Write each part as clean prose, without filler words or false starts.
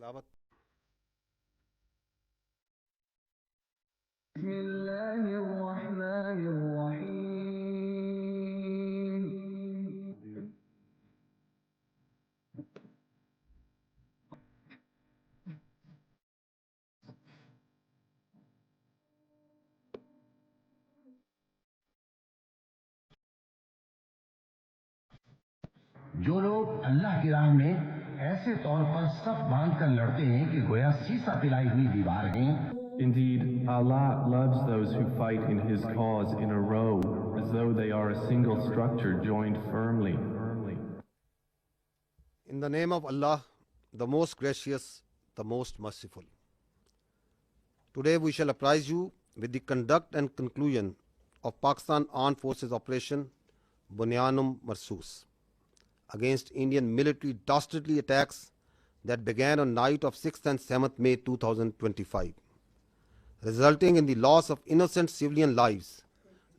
बगावत بسم الله الرحمن الرحيم. जो लोग अल्लाह की राह में ऐसे तौर पर सब बांध कर लड़ते हैं कि गोया सीसा पिलाई हुई दीवार हैं. Indeed, Allah loves those who fight in His cause in a row, as though they are a single structure joined firmly. In the name of Allah, the most gracious, the most merciful. Today we shall apprise you with the conduct and conclusion of Pakistan Armed Forces Operation Bunyan Marsoos against Indian military dastardly attacks that began on night of 6th and 7th May 2025, resulting in the loss of innocent civilian lives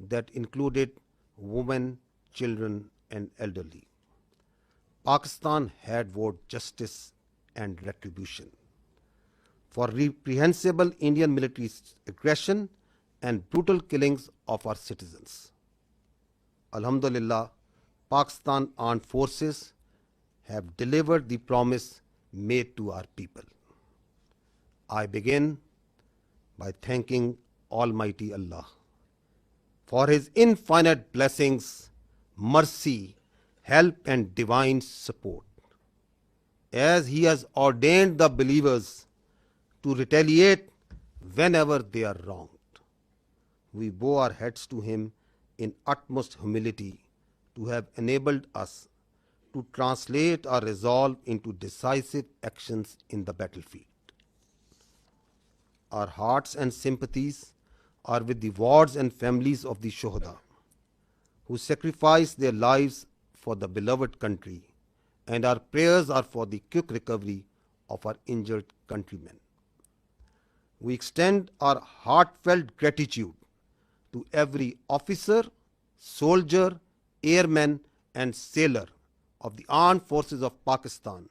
that included women, children and elderly. Pakistan had vowed justice and retribution for reprehensible Indian military aggression and brutal killings of our citizens. Alhamdulillah, Pakistan Armed Forces have delivered the promise made to our people. I begin by thanking Almighty Allah for His infinite blessings, mercy, help and divine support, as He has ordained the believers to retaliate whenever they are wronged. We bow our heads to Him in utmost humility to have enabled us to translate our resolve into decisive actions in the battlefield. Our hearts and sympathies are with the wards and families of the shuhada who sacrificed their lives for the beloved country, and our prayers are for the quick recovery of our injured countrymen. We extend our heartfelt gratitude to every officer, soldier, airman and sailor of the Armed Forces of Pakistan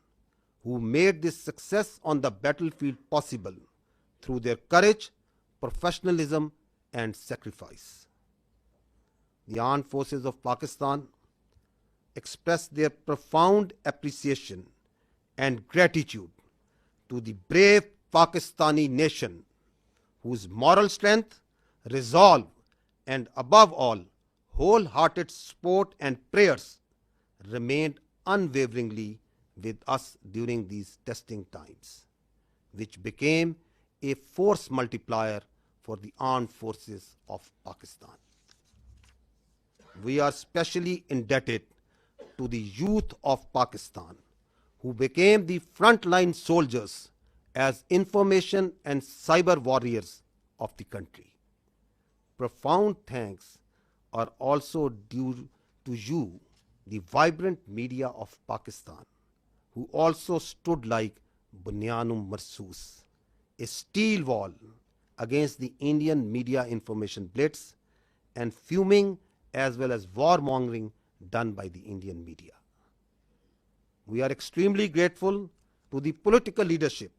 who made this success on the battlefield possible through their courage, professionalism and sacrifice. The Armed Forces of Pakistan express their profound appreciation and gratitude to the brave Pakistani nation whose moral strength, resolve and above all wholehearted support and prayers remained unwaveringly with us during these testing times, which became a force multiplier for the armed forces of Pakistan. We are specially indebted to the youth of Pakistan who became the frontline soldiers as information and cyber warriors of the country. Profound thanks are also due to you, the vibrant media of Pakistan, who also stood like Bunyan Marsoos, a steel wall against the Indian media information blitz and fuming as well as warmongering done by the Indian media. We are extremely grateful to the political leadership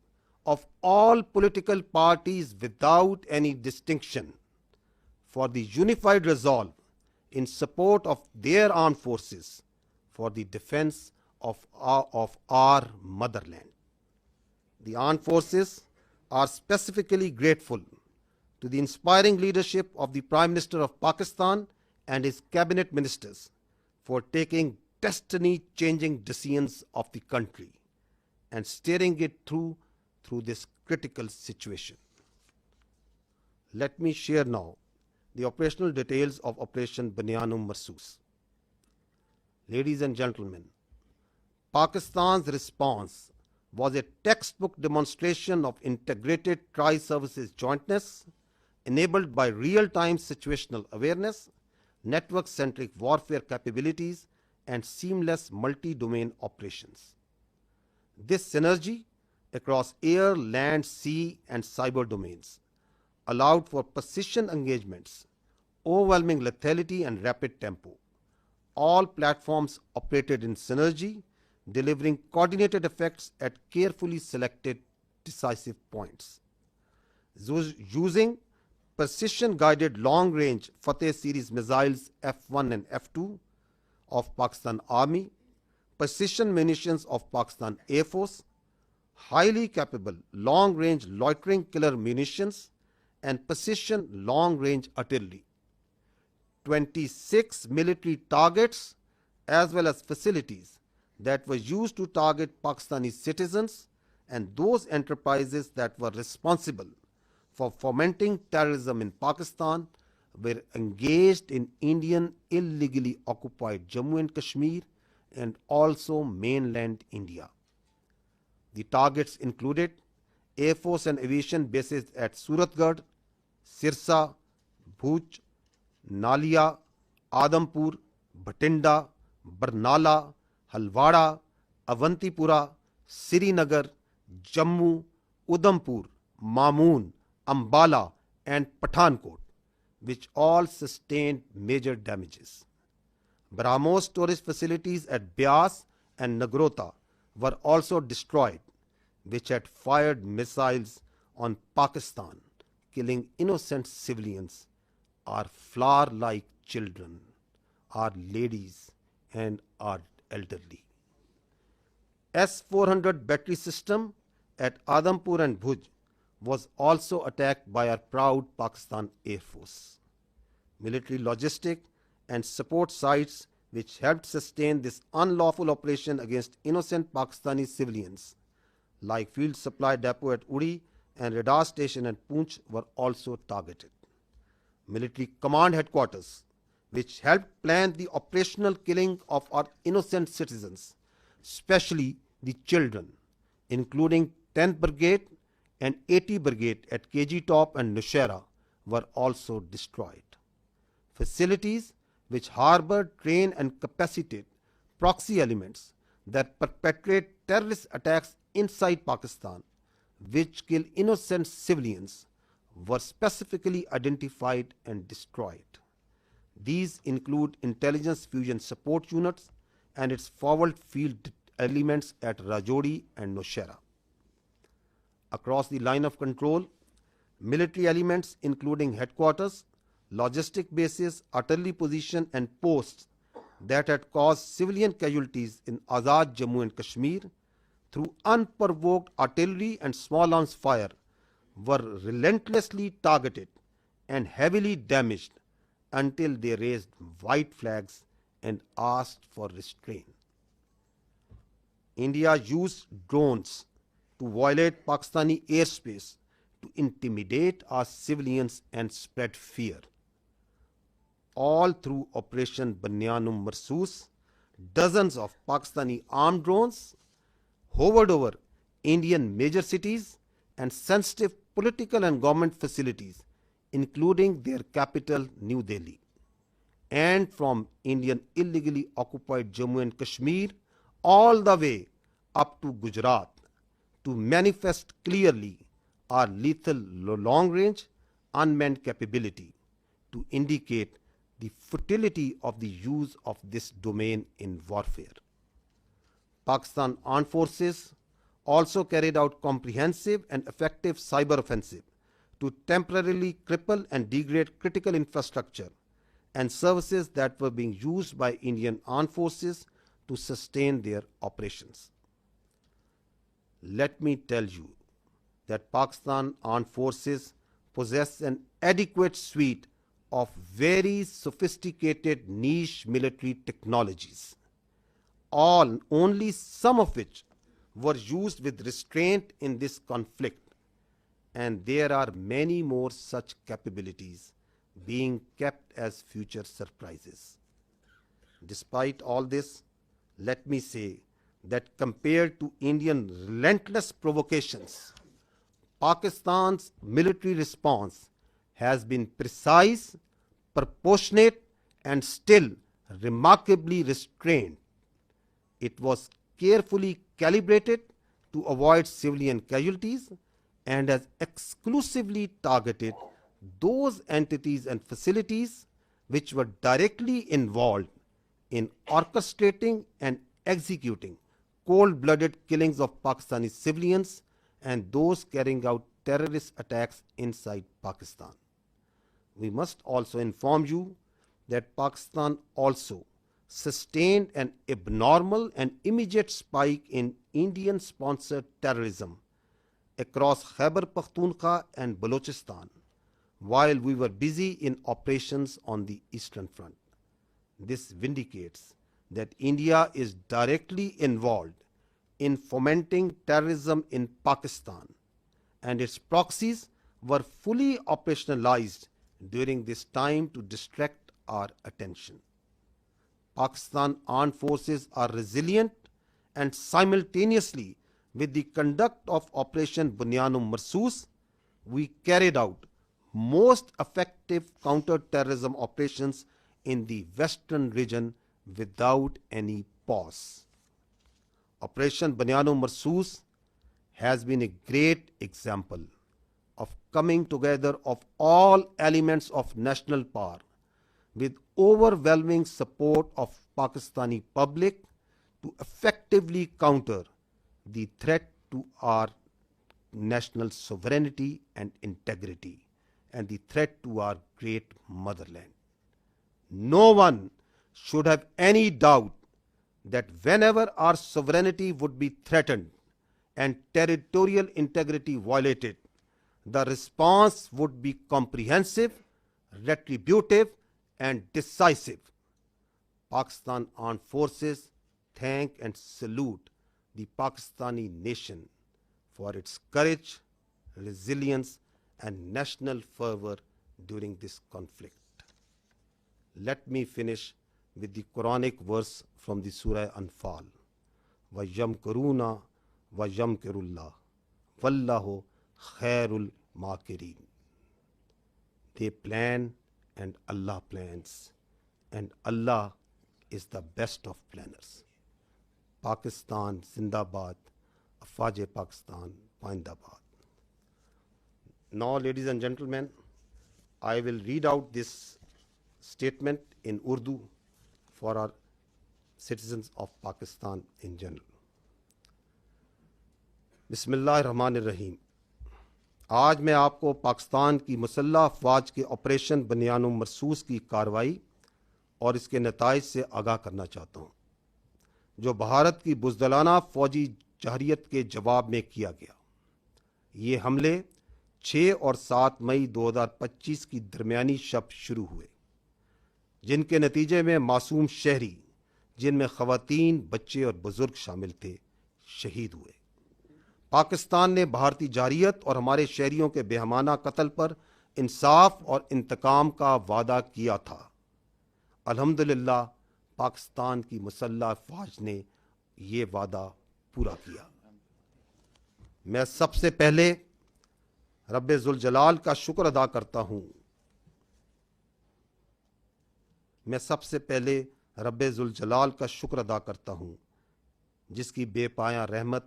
of all political parties without any distinction for the unified resolve in support of their armed forces for the defense of our motherland. The armed forces are specifically grateful to the inspiring leadership of the Prime Minister of Pakistan and his cabinet ministers for taking destiny-changing decisions of the country and steering it through this critical situation. Let me share now the operational details of Operation Bunyan Marsoos. Ladies and gentlemen, Pakistan's response was a textbook demonstration of integrated tri-services jointness enabled by real-time situational awareness, network-centric warfare capabilities, and seamless multi-domain operations. This synergy across air, land, sea, and cyber domains allowed for precision engagements, overwhelming lethality, and rapid tempo. All platforms operated in synergy, delivering coordinated effects at carefully selected decisive points. Using precision-guided long-range Fateh series missiles F-1 and F-2 of Pakistan Army, precision munitions of Pakistan Air Force, highly capable long-range loitering killer munitions, and precision long-range artillery. 26 military targets as well as facilities that were used to target Pakistani citizens and those enterprises that were responsible for fomenting terrorism in Pakistan were engaged in Indian illegally occupied Jammu and Kashmir and also mainland India. The targets included Air Force and aviation bases at Suratgarh, Sirsa, Bhuj, Nalia, Adampur, Bhatinda, Barnala, Halwara, Avantipura, Srinagar, Jammu, Udhampur, Mamoon, Ambala and Pathankot, which all sustained major damages. BrahMos tourist facilities at Beas and Nagrota were also destroyed, which had fired missiles on Pakistan, killing innocent civilians, our flower-like children, our ladies and our elderly. S-400 battery system at Adampur and Bhuj was also attacked by our proud Pakistan Air Force. Military logistic and support sites which helped sustain this unlawful operation against innocent Pakistani civilians, like field supply depot at Uri and radar station at Poonch, were also targeted. Military command headquarters, which helped plan the operational killing of our innocent citizens, especially the children, including 10th Brigade and 80 Brigade at KG Top and Nushaira, were also destroyed. Facilities which harbor, train and capacitate proxy elements that perpetrate terrorist attacks inside Pakistan, which kill innocent civilians, were specifically identified and destroyed. These include intelligence fusion support units and its forward field elements at Rajouri and Nushaira. Across the line of control, military elements including headquarters, logistic bases, artillery position and posts that had caused civilian casualties in Azad Jammu and Kashmir through unprovoked artillery and small arms fire were relentlessly targeted and heavily damaged until they raised white flags and asked for restraint. India used drones to violate Pakistani airspace to intimidate our civilians and spread fear. All through Operation Bunyan Marsoos, dozens of Pakistani armed drones hovered over Indian major cities and sensitive political and government facilities, including their capital, New Delhi. And from Indian illegally occupied Jammu and Kashmir all the way up to Gujarat, to manifest clearly our lethal long-range unmanned capability, to indicate the futility of the use of this domain in warfare. Pakistan Armed Forces also carried out comprehensive and effective cyber offensive to temporarily cripple and degrade critical infrastructure and services that were being used by Indian Armed Forces to sustain their operations. Let me tell you that Pakistan Armed Forces possess an adequate suite of very sophisticated niche military technologies, only some of which were used with restraint in this conflict, and there are many more such capabilities being kept as future surprises. Despite all this, let me say that compared to Indian relentless provocations, Pakistan's military response has been precise, proportionate, and still remarkably restrained. It was carefully calibrated to avoid civilian casualties and has exclusively targeted those entities and facilities which were directly involved in orchestrating and executing cold-blooded killings of Pakistani civilians and those carrying out terrorist attacks inside Pakistan. We must also inform you that Pakistan also sustained an abnormal and immediate spike in Indian-sponsored terrorism across Khyber Pakhtunkhwa and Balochistan while we were busy in operations on the Eastern Front. This vindicates that India is directly involved in fomenting terrorism in Pakistan, and its proxies were fully operationalized during this time to distract our attention. Pakistan armed forces are resilient, and simultaneously with the conduct of Operation Bunyan Marsoos, we carried out most effective counter-terrorism operations in the western region without any pause. Operation Bunyan Marsoos has been a great example of coming together of all elements of national power with overwhelming support of Pakistani public to effectively counter the threat to our national sovereignty and integrity and the threat to our great motherland. No one should have any doubt that whenever our sovereignty would be threatened and territorial integrity violated, the response would be comprehensive, retributive, and decisive. Pakistan Armed Forces thank and salute the Pakistani nation for its courage, resilience, and national fervor during this conflict. Let me finish with the Quranic verse from the Surah Anfal. وَيَمْكُرُونَ وَيَمْكِرُ اللَّهُ وَاللَّهُ خَيْرُ الْمَاكِرِينَ. They plan and Allah plans, and Allah is the best of planners. Pakistan Zindabad, Afaj Pakistan Paindabad. Now, ladies and gentlemen, I will read out this statement in Urdu for our citizens of Pakistan in general. Bismillahirrahmanirrahim. آج میں آپ کو پاکستان کی مسلح افواج کے operation بنیان مرسوس کی کارروائی اور اس کے نتائج سے آگاہ کرنا چاہتا ہوں، جو بھارت کی بزدلانہ فوجی جارحیت کے جواب میں کیا گیا۔ یہ حملے 6 اور 7 مئی 2025 کی درمیانی شب شروع ہوئے، جن کے نتیجے میں معصوم شہری، جن میں خواتین، بچے اور بزرگ شامل تھے، شہید ہوئے۔ پاکستان نے بھارتی جارحیت اور ہمارے شہریوں کے بےہمانہ قتل پر انصاف اور انتقام کا وعدہ کیا تھا۔ الحمدللہ پاکستان کی مسلح افواج نے یہ وعدہ پورا کیا۔ میں سب سے پہلے رب ذوالجلال کا شکر ادا کرتا ہوں جس کی بے پایاں رحمت،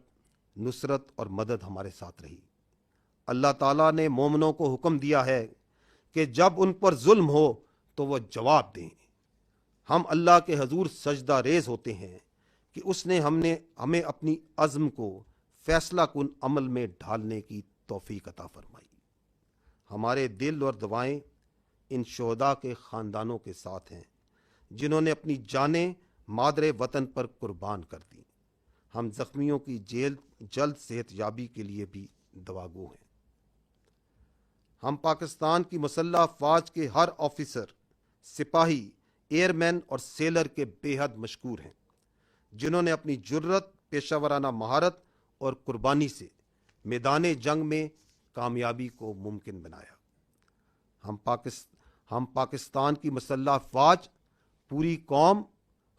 نصرت اور مدد ہمارے ساتھ رہی۔ اللہ تعالیٰ نے مومنوں کو حکم دیا ہے کہ جب ان پر ظلم ہو تو وہ جواب دیں۔ ہم اللہ کے حضور سجدہ ریز ہوتے ہیں کہ اس نے ہمیں اپنی عزم کو فیصلہ کن عمل میں ڈھالنے کی توفیق عطا فرمائی۔ ہمارے دل اور دعائیں ان شہداء کے خاندانوں کے ساتھ ہیں جنہوں نے اپنی جانیں مادر وطن پر قربان کر دیں۔ ہم زخمیوں کی جلد صحت یابی کے لیے بھی دعا گو ہیں۔ ہم پاکستان کی مسلح افواج کے ہر آفیسر، سپاہی، ایئر مین اور سیلر کے بے حد مشکور ہیں، جنہوں نے اپنی جرت، پیشہ ورانہ مہارت اور قربانی سے میدان جنگ میں کامیابی کو ممکن بنایا۔ ہم پاکستان کی مسلح افواج پوری قوم،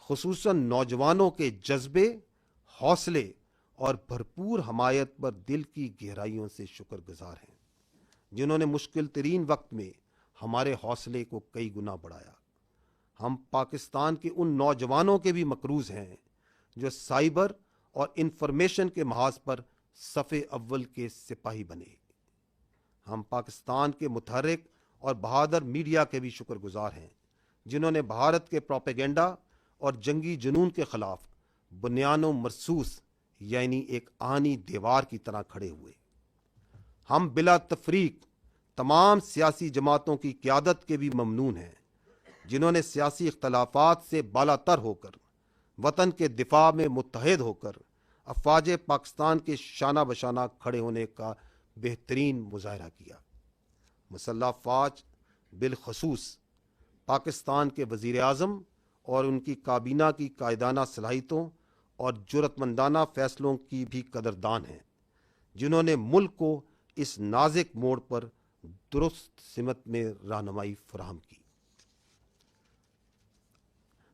خصوصاً نوجوانوں کے جذبے، حوصلے اور بھرپور حمایت پر دل کی گہرائیوں سے شکر گزار ہیں، جنہوں نے مشکل ترین وقت میں ہمارے حوصلے کو کئی گنا بڑھایا۔ ہم پاکستان کے ان نوجوانوں کے بھی مقروض ہیں جو سائبر اور انفارمیشن کے محاذ پر صف اول کے سپاہی بنے۔ ہم پاکستان کے متحرک اور بہادر میڈیا کے بھی شکر گزار ہیں، جنہوں نے بھارت کے پروپیگنڈا اور جنگی جنون کے خلاف بنیان مرسوس یعنی ایک آہنی دیوار کی طرح کھڑے ہوئے۔ ہم بلا تفریق تمام سیاسی جماعتوں کی قیادت کے بھی ممنون ہیں، جنہوں نے سیاسی اختلافات سے بالا تر ہو کر وطن کے دفاع میں متحد ہو کر افواج پاکستان کے شانہ بشانہ کھڑے ہونے کا بہترین مظاہرہ کیا۔ مسلح افواج بالخصوص پاکستان کے وزیر اعظم اور ان کی کابینہ کی قائدانہ صلاحیتوں اور جرأت مندانہ فیصلوں کی بھی قدردان ہیں، جنہوں نے ملک کو اس نازک موڑ پر درست سمت میں رہنمائی فراہم کی۔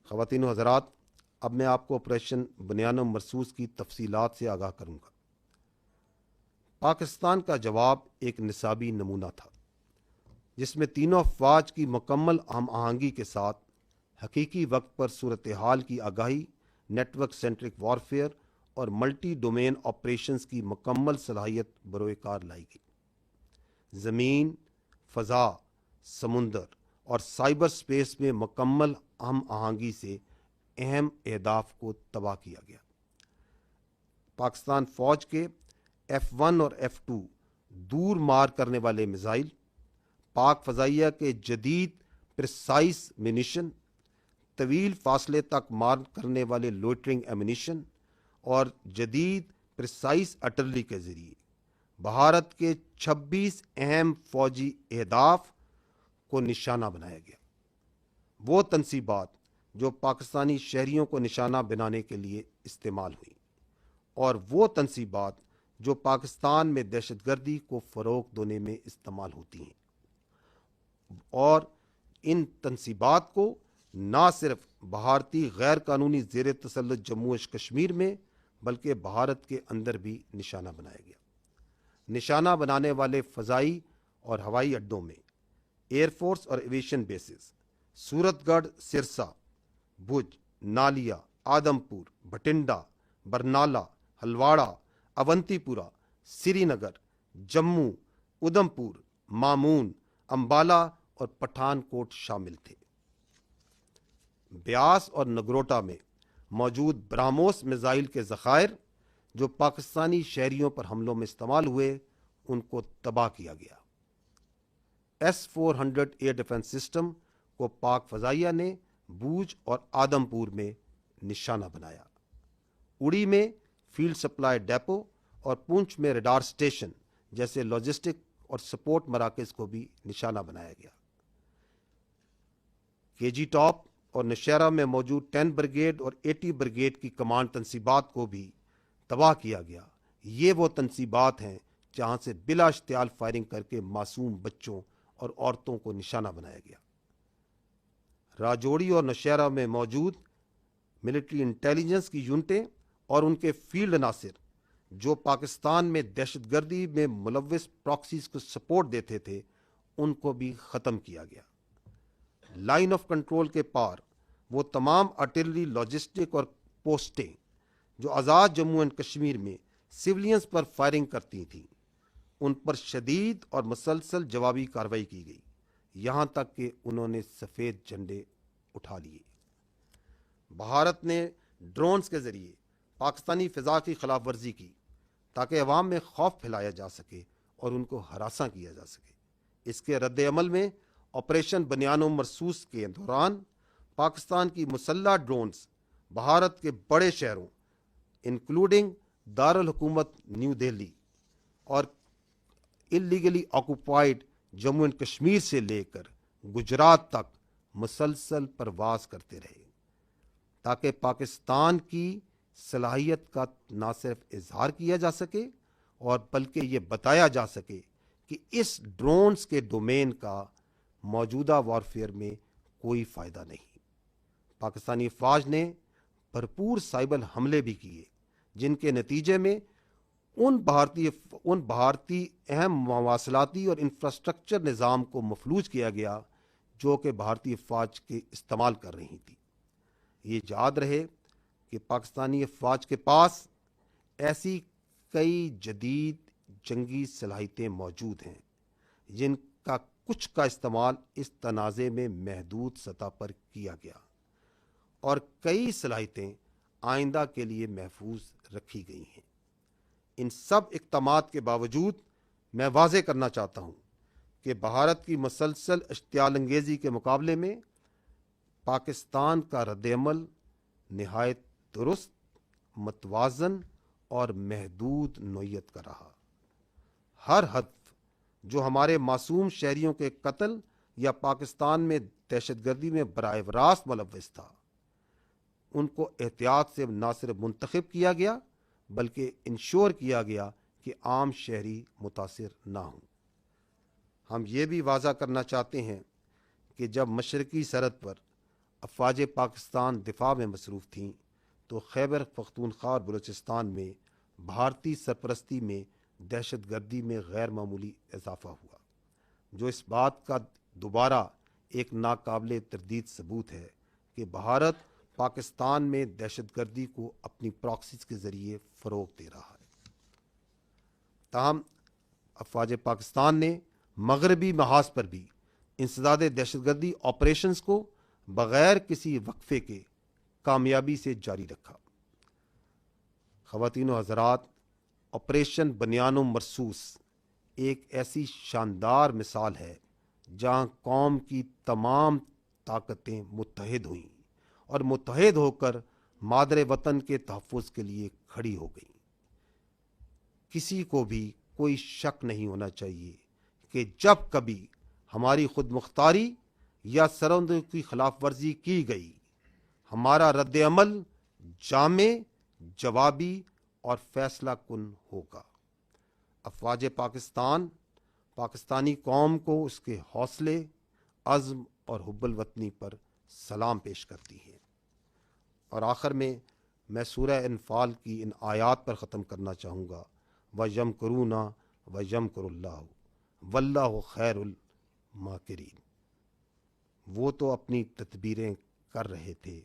خواتین و حضرات، اب میں آپ کو آپریشن بنیان مرسوس کی تفصیلات سے آگاہ کروں گا۔ پاکستان کا جواب ایک نصابی نمونہ تھا، جس میں تینوں افواج کی مکمل ہم آہنگی کے ساتھ حقیقی وقت پر صورتحال کی آگاہی، نیٹ ورک سینٹرک وارفیئر اور ملٹی ڈومین آپریشنز کی مکمل صلاحیت بروئے کار لائی گئی۔ زمین، فضا، سمندر اور سائبر سپیس میں مکمل ہم آہنگی سے اہم اہداف کو تباہ کیا گیا۔ پاکستان فوج کے F1 اور F2 دور مار کرنے والے میزائل، پاک فضائیہ کے جدید پریسائز منیشن، طویل فاصلے تک مار کرنے والے لوئٹرنگ ایمونیشن اور جدید پریسائز آرٹلری کے ذریعے بھارت کے 26 اہم فوجی اہداف کو نشانہ بنایا گیا۔ وہ تنصیبات جو پاکستانی شہریوں کو نشانہ بنانے کے لیے استعمال ہوئیں، اور وہ تنصیبات جو پاکستان میں دہشت گردی کو فروغ دینے میں استعمال ہوتی ہیں، اور ان تنصیبات کو نہ صرف بھارتی غیر قانونی زیر تسلط جموں و کشمیر میں بلکہ بھارت کے اندر بھی نشانہ بنایا گیا۔ نشانہ بنانے والے فضائی اور ہوائی اڈوں میں ایئر فورس اور ایویشن بیسز سورت گڑھ، سرسا، بھج، نالیا، آدم پور، بھٹنڈا، برنالہ، ہلواڑہ، اونتی پورہ، سری نگر، جموں، ادھم پور، مامون، امبالہ اور پٹھان کوٹ شامل تھے۔ بیاس اور نگروٹا میں موجود براموس میزائل کے ذخائر جو پاکستانی شہریوں پر حملوں میں استعمال ہوئے، ان کو تباہ کیا گیا۔ S-400 ایئر ڈیفنس سسٹم کو پاک فضائیہ نے بوجھ اور آدم پور میں نشانہ بنایا۔ اڑی میں فیلڈ سپلائی ڈیپو اور پونچھ میں ریڈار سٹیشن جیسے لاجسٹک اور سپورٹ مراکز کو بھی نشانہ بنایا گیا۔ کے جی ٹاپ اور نشیرہ میں موجود 10 بریگیڈ اور 80 بریگیڈ کی کمانڈ تنصیبات کو بھی تباہ کیا گیا۔ یہ وہ تنصیبات ہیں جہاں سے بلا اشتعال فائرنگ کر کے معصوم بچوں اور عورتوں کو نشانہ بنایا گیا۔ راجوڑی اور نشیرہ میں موجود ملٹری انٹیلیجنس کی یونٹیں اور ان کے فیلڈ عناصر جو پاکستان میں دہشت گردی میں ملوث پراکسیز کو سپورٹ دیتے تھے، ان کو بھی ختم کیا گیا۔ لائن آف کنٹرول کے پار وہ تمام آرٹلری، لاجسٹک اور پوسٹیں جو آزاد جموں اینڈ کشمیر میں سویلینز پر فائرنگ کرتی تھیں، ان پر شدید اور مسلسل جوابی کارروائی کی گئی، یہاں تک کہ انہوں نے سفید جھنڈے اٹھا لیے۔ بھارت نے ڈرونز کے ذریعے پاکستانی فضا کی خلاف ورزی کی تاکہ عوام میں خوف پھیلایا جا سکے اور ان کو ہراساں کیا جا سکے۔ اس کے رد عمل میں آپریشن بنیان مرسوس کے دوران پاکستان کی مسلح ڈرونز بھارت کے بڑے شہروں انکلوڈنگ دارالحکومت نیو دہلی اور illegally occupied Jammu and Kashmir سے لے کر گجرات تک مسلسل پرواز کرتے رہے، تاکہ پاکستان کی صلاحیت کا نہ صرف اظہار کیا جا سکے اور بلکہ یہ بتایا جا سکے کہ اس ڈرونز کے ڈومین کا موجودہ وارفیئر میں کوئی فائدہ نہیں۔ پاکستانی افواج نے بھرپور سائبر حملے بھی کیے، جن کے نتیجے میں ان بھارتی اہم مواصلاتی اور انفراسٹرکچر نظام کو مفلوج کیا گیا جو کہ بھارتی افواج کے استعمال کر رہی تھی۔ یہ یاد رہے کہ پاکستانی افواج کے پاس ایسی کئی جدید جنگی صلاحیتیں موجود ہیں جن کا کچھ کا استعمال اس تنازع میں محدود سطح پر کیا گیا، اور کئی صلاحیتیں آئندہ کے لیے محفوظ رکھی گئی ہیں۔ ان سب اقدامات کے باوجود میں واضح کرنا چاہتا ہوں کہ بھارت کی مسلسل اشتعال انگیزی کے مقابلے میں پاکستان کا رد عمل نہایت درست، متوازن اور محدود نوعیت کا رہا۔ ہر ہدف جو ہمارے معصوم شہریوں کے قتل یا پاکستان میں دہشت گردی میں براہ راست ملوث تھا، ان کو احتیاط سے نہ صرف منتخب کیا گیا بلکہ انشور کیا گیا کہ عام شہری متاثر نہ ہوں۔ ہم یہ بھی واضح کرنا چاہتے ہیں کہ جب مشرقی سرحد پر افواج پاکستان دفاع میں مصروف تھیں تو خیبر پختونخوا اور بلوچستان میں بھارتی سرپرستی میں دہشت گردی میں غیر معمولی اضافہ ہوا، جو اس بات کا دوبارہ ایک ناقابل تردید ثبوت ہے کہ بھارت پاکستان میں دہشت گردی کو اپنی پراکسیز کے ذریعے فروغ دے رہا ہے۔ تاہم افواج پاکستان نے مغربی محاذ پر بھی انسداد دہشت گردی آپریشنز کو بغیر کسی وقفے کے کامیابی سے جاری رکھا۔ خواتین و حضرات، آپریشن بنیان مرسوس ایک ایسی شاندار مثال ہے جہاں قوم کی تمام طاقتیں متحد ہوئیں اور متحد ہو کر مادر وطن کے تحفظ کے لیے کھڑی ہو گئیں۔ کسی کو بھی کوئی شک نہیں ہونا چاہیے کہ جب کبھی ہماری خود مختاری یا سرحدوں کی خلاف ورزی کی گئی، ہمارا رد عمل جامع، جوابی اور فیصلہ کن ہوگا۔ افواج پاکستان پاکستانی قوم کو اس کے حوصلے، عزم اور حب الوطنی پر سلام پیش کرتی ہیں۔ اور آخر میں سورہ انفال کی ان آیات پر ختم کرنا چاہوں گا، وَيَمْكُرُونَ وَيَمْكُرُ اللَّهُ وَاللَّهُ خَيْرُ الْمَاكِرِينَ۔ وہ تو اپنی تدبیریں کر رہے تھے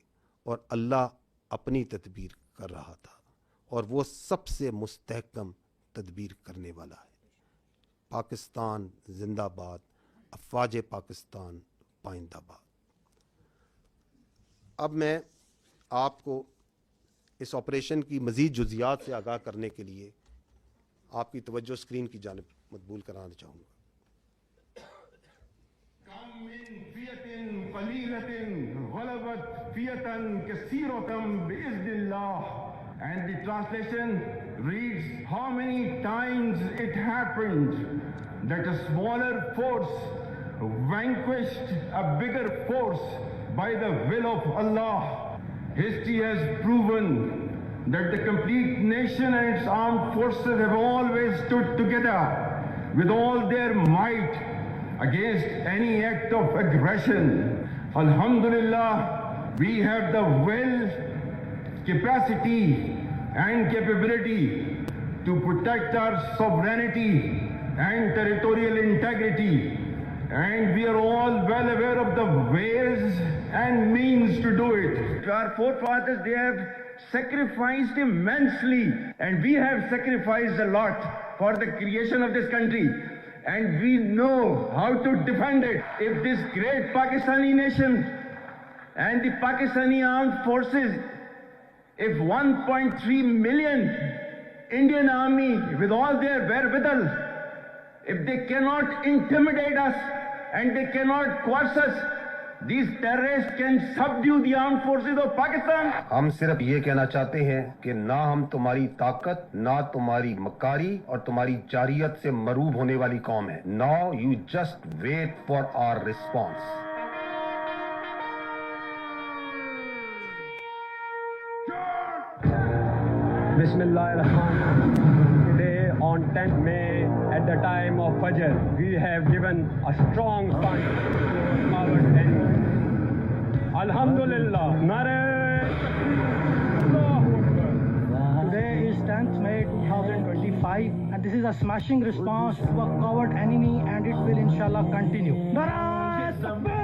اور اللہ اپنی تدبیر کر رہا تھا، اور وہ سب سے مستحکم تدبیر کرنے والا ہے۔ پاکستان زندہ باد، افواج پاکستان پائندہ باد۔ اب میں آپ کو اس آپریشن کی مزید جزیات سے آگاہ کرنے کے لیے آپ کی توجہ اسکرین کی جانب مقبول کرانا چاہوں گا۔ کم من فیۃ قلیلۃ غلبت فیۃ کثیرۃ باذن اللہ. And the translation reads, how many times it happened that a smaller force vanquished a bigger force by the will of Allah. History has proven that the complete nation and its armed forces have always stood together with all their might against any act of aggression. Alhamdulillah, we have the will, capacity and capability to protect our sovereignty and territorial integrity, and we are all well aware of the ways and means to do it. Our forefathers, they have sacrificed immensely, and we have sacrificed a lot for the creation of this country, and we know how to defend it. If this great Pakistani nation and the Pakistani armed forces, if 1.3 million Indian army with all their wherewithal, if they cannot intimidate us and they cannot coerce us, these terrorists can subdue the armed forces of Pakistan. ہم صرف یہ کہنا چاہتے ہیں کہ نہ ہم تمہاری طاقت، نہ تمہاری مکاری اور تمہاری جارحیت سے مروب ہونے والی قوم ہے۔ Now you just wait for our response. Bismillah ar-Rahman. Today on 10th May at the time of Fajr, we have given a strong punch to our enemy. Alhamdulillah. Nare Allahu Akbar. Today is 10th May 2025 and this is a smashing response to a coward enemy, and it will inshallah continue. Nare Takbir!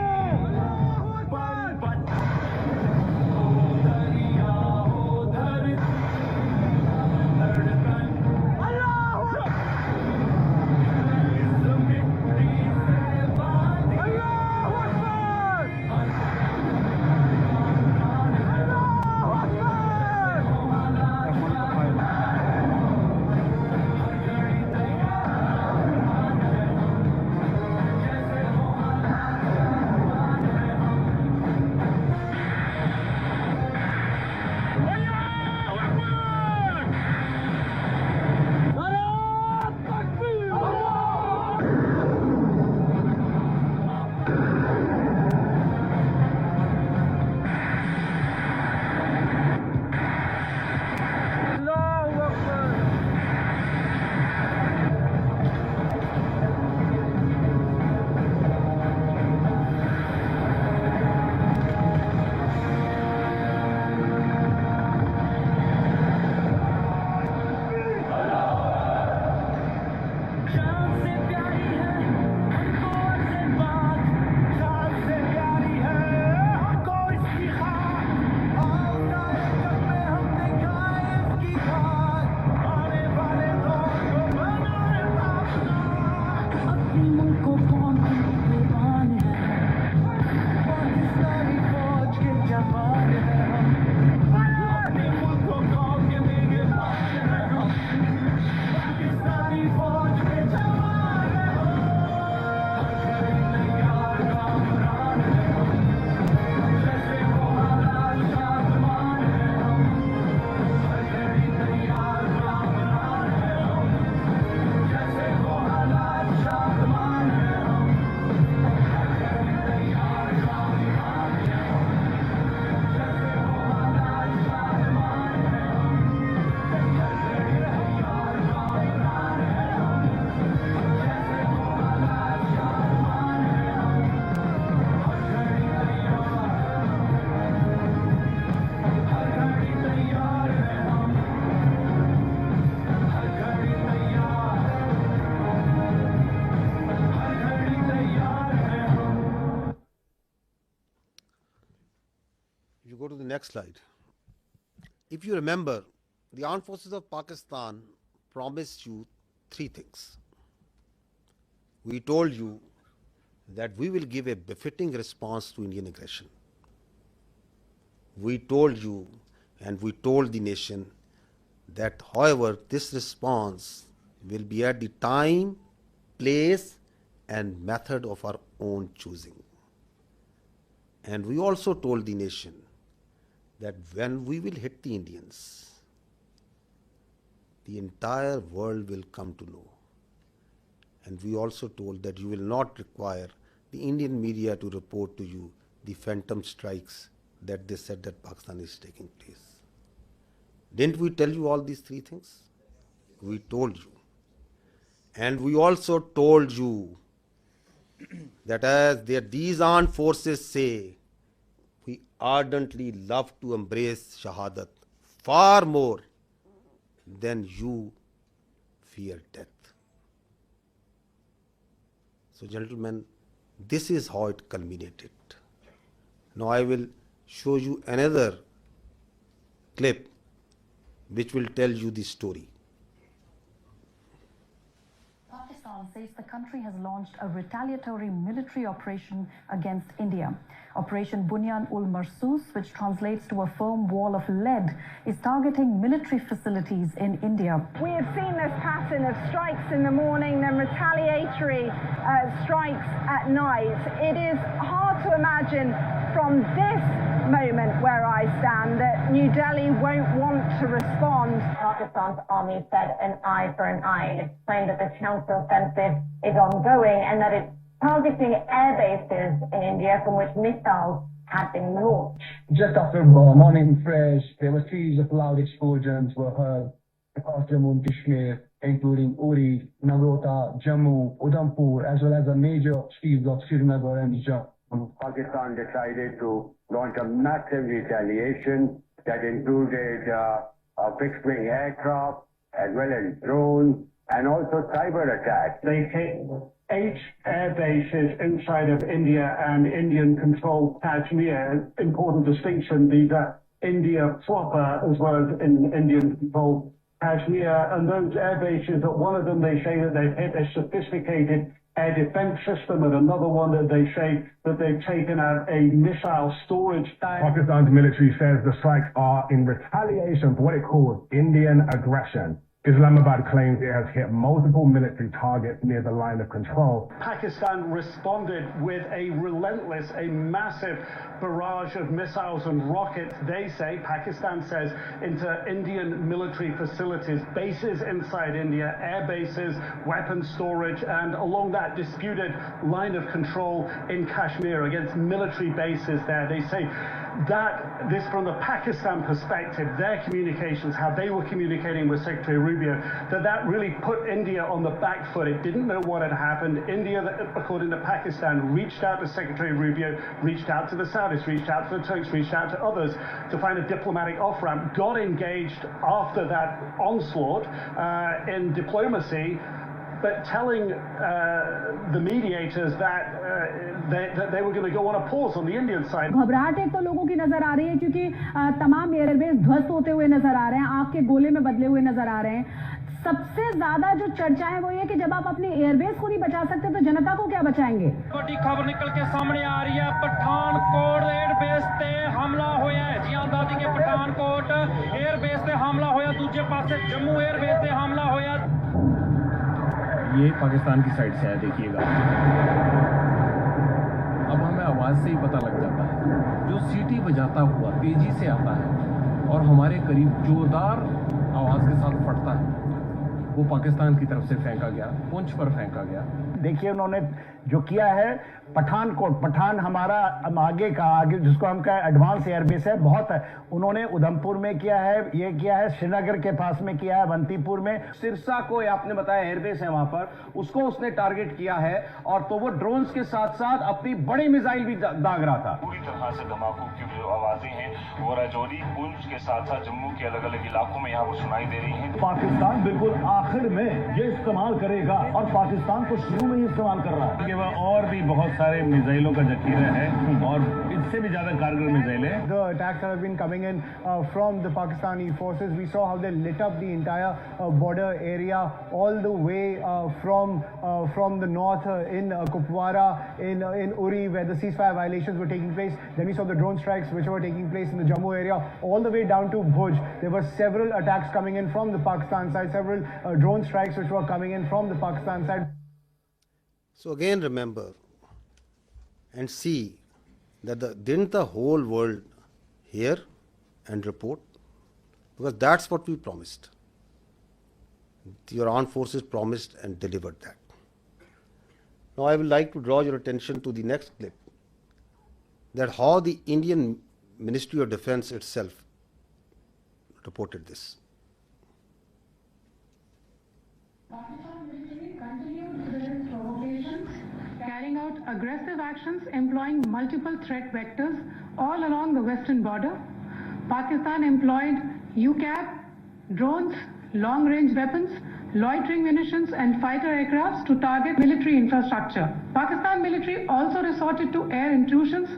You go to the next slide. If you remember, the armed forces of Pakistan promised you three things. We told you that we will give a befitting response to Indian aggression. We told you and we told the nation that, however, this response will be at the time, place, and method of our own choosing. And we also told the nation that when we will hit the Indians, the entire world will come to know. And we also told that you will not require the Indian media to report to you the phantom strikes that they said that Pakistan is taking place. Didn't we tell you all these three things? We told you. And we also told you that as these armed forces say, we ardently love to embrace shahadat far more than you fear death. So gentlemen, this is how it culminated. Now I will show you another clip which will tell you the story. Pakistan says the country has launched a retaliatory military operation against India. Operation Bunyan Marsoos, which translates to a firm wall of lead, is targeting military facilities in India. We have seen this pattern of strikes in the morning, then retaliatory strikes at night. It is hard to imagine from this moment where I stand that New Delhi won't want to respond. Pakistan's army said an eye for an eye. It's claimed that the counter-offensive is ongoing and that it's targeting air bases in India from which missiles had been launched. Just after morning fresh, there were series of loud explosions were heard across Jammu and Kashmir, including Uri, Nagrota, Jammu, Udhampur, as well as the major cities of Srinagar and Jammu. Pakistan decided to launch a massive retaliation that included fixed-wing aircraft as well as drones and also cyber attacks. They hit 8 air bases inside of India and Indian-controlled Kashmir. Important distinction, these are India proper as well as in Indian-controlled Kashmir. And those air bases, one of them they say that they've hit a sophisticated air defense system, and another one that they say that they've taken out a missile storage tank. Pakistan's military says the strikes are in retaliation for what it calls Indian aggression. Islamabad claims it has hit multiple military targets near the line of control. Pakistan responded with a relentless, a massive barrage of missiles and rockets, they say, Pakistan says, into Indian military facilities, bases inside India, air bases, weapons storage, and along that disputed line of control in Kashmir against military bases there. They say that this, from the Pakistan perspective, their communications, how they were communicating with Secretary Rubio, that really put India on the back foot. It didn't know what had happened. India, according to Pakistan, reached out to Secretary Rubio, reached out to the Saudis, reached out to the Turks, reached out to others to find a diplomatic off-ramp, got engaged after that onslaught in diplomacy, but telling the mediators that they were going to go on a pause on the Indian side. घबराहट एक तो लोगों की नजर आ रही है क्योंकि तमाम एयरबेस ध्वस्त होते हुए नजर आ रहे हैं, आग के गोले में बदले हुए नजर आ रहे हैं. सबसे ज्यादा जो चर्चा है वो ये कि जब आप अपनी एयरबेस को नहीं बचा सकते तो जनता को क्या बचाएंगे. बड़ी खबर निकल के सामने आ रही है. पठानकोट एयरबेस ते हमला होया है. जी दादी के पठानकोट एयरबेस ते हमला होया. दूसरे पासे जम्मू एयरबेस ते हमला होया. ये पाकिस्तान की साइड से है, देखिएगा. अब हमें आवाज़ से ही पता लग जाता है. जो सीटी बजाता हुआ तेजी से आता है और हमारे करीब जोरदार आवाज़ के साथ फटता है, वो पाकिस्तान की तरफ से फेंका गया, पुंछ पर फेंका गया. देखिए उन्होंने जो किया है, पठानकोट, पठान हमारा आगे जिसको हम कहें एडवांस एयरबेस है, बहुत है. उन्होंने उधमपुर में किया है, ये किया है श्रीनगर के पास में किया है, अवंतीपुर में. सिरसा को आपने बताया एयरबेस है वहां पर, उसको उसने टारगेट किया है और तो वो ड्रोन्स के साथ साथ अपनी बड़ी मिसाइल भी दाग रहा था. पूरी तरह से धमाकों की जो आवाजें हैं वो राजौरी, पुंछ के साथ साथ जम्मू के अलग अलग इलाकों में यहाँ पर सुनाई दे रही हैं. पाकिस्तान बिल्कुल आखिर में ये इस्तेमाल करेगा और पाकिस्तान को शुरू में ही इस्तेमाल कर रहा है। वह और भी बहुत सारे मिसाइलों का जखीरा है और इससे भी ज्यादा कारगर मिसाइल है। The attacks that have been coming in from the Pakistani forces, we saw how they lit up the entire border area all the way from the north in Kupwara, in Uri, where the ceasefire violations were taking place. Then we saw the drone strikes which were taking place in the Jammu area, all the way down to Bhuj. There were several attacks coming in from the Pakistan side, several drone strikes which were coming in from the Pakistan side. So again remember and see that didn't the whole world hear and report? Because that's what we promised. Your armed forces promised and delivered that. Now I would like to draw your attention to the next clip, that how the Indian Ministry of Defense itself reported this. Pakistan military continued with its provocations, carrying out aggressive actions employing multiple threat vectors all along the western border. Pakistan employed UCAV, drones, long-range weapons, loitering munitions and fighter aircrafts to target military infrastructure. Pakistan military also resorted to air intrusions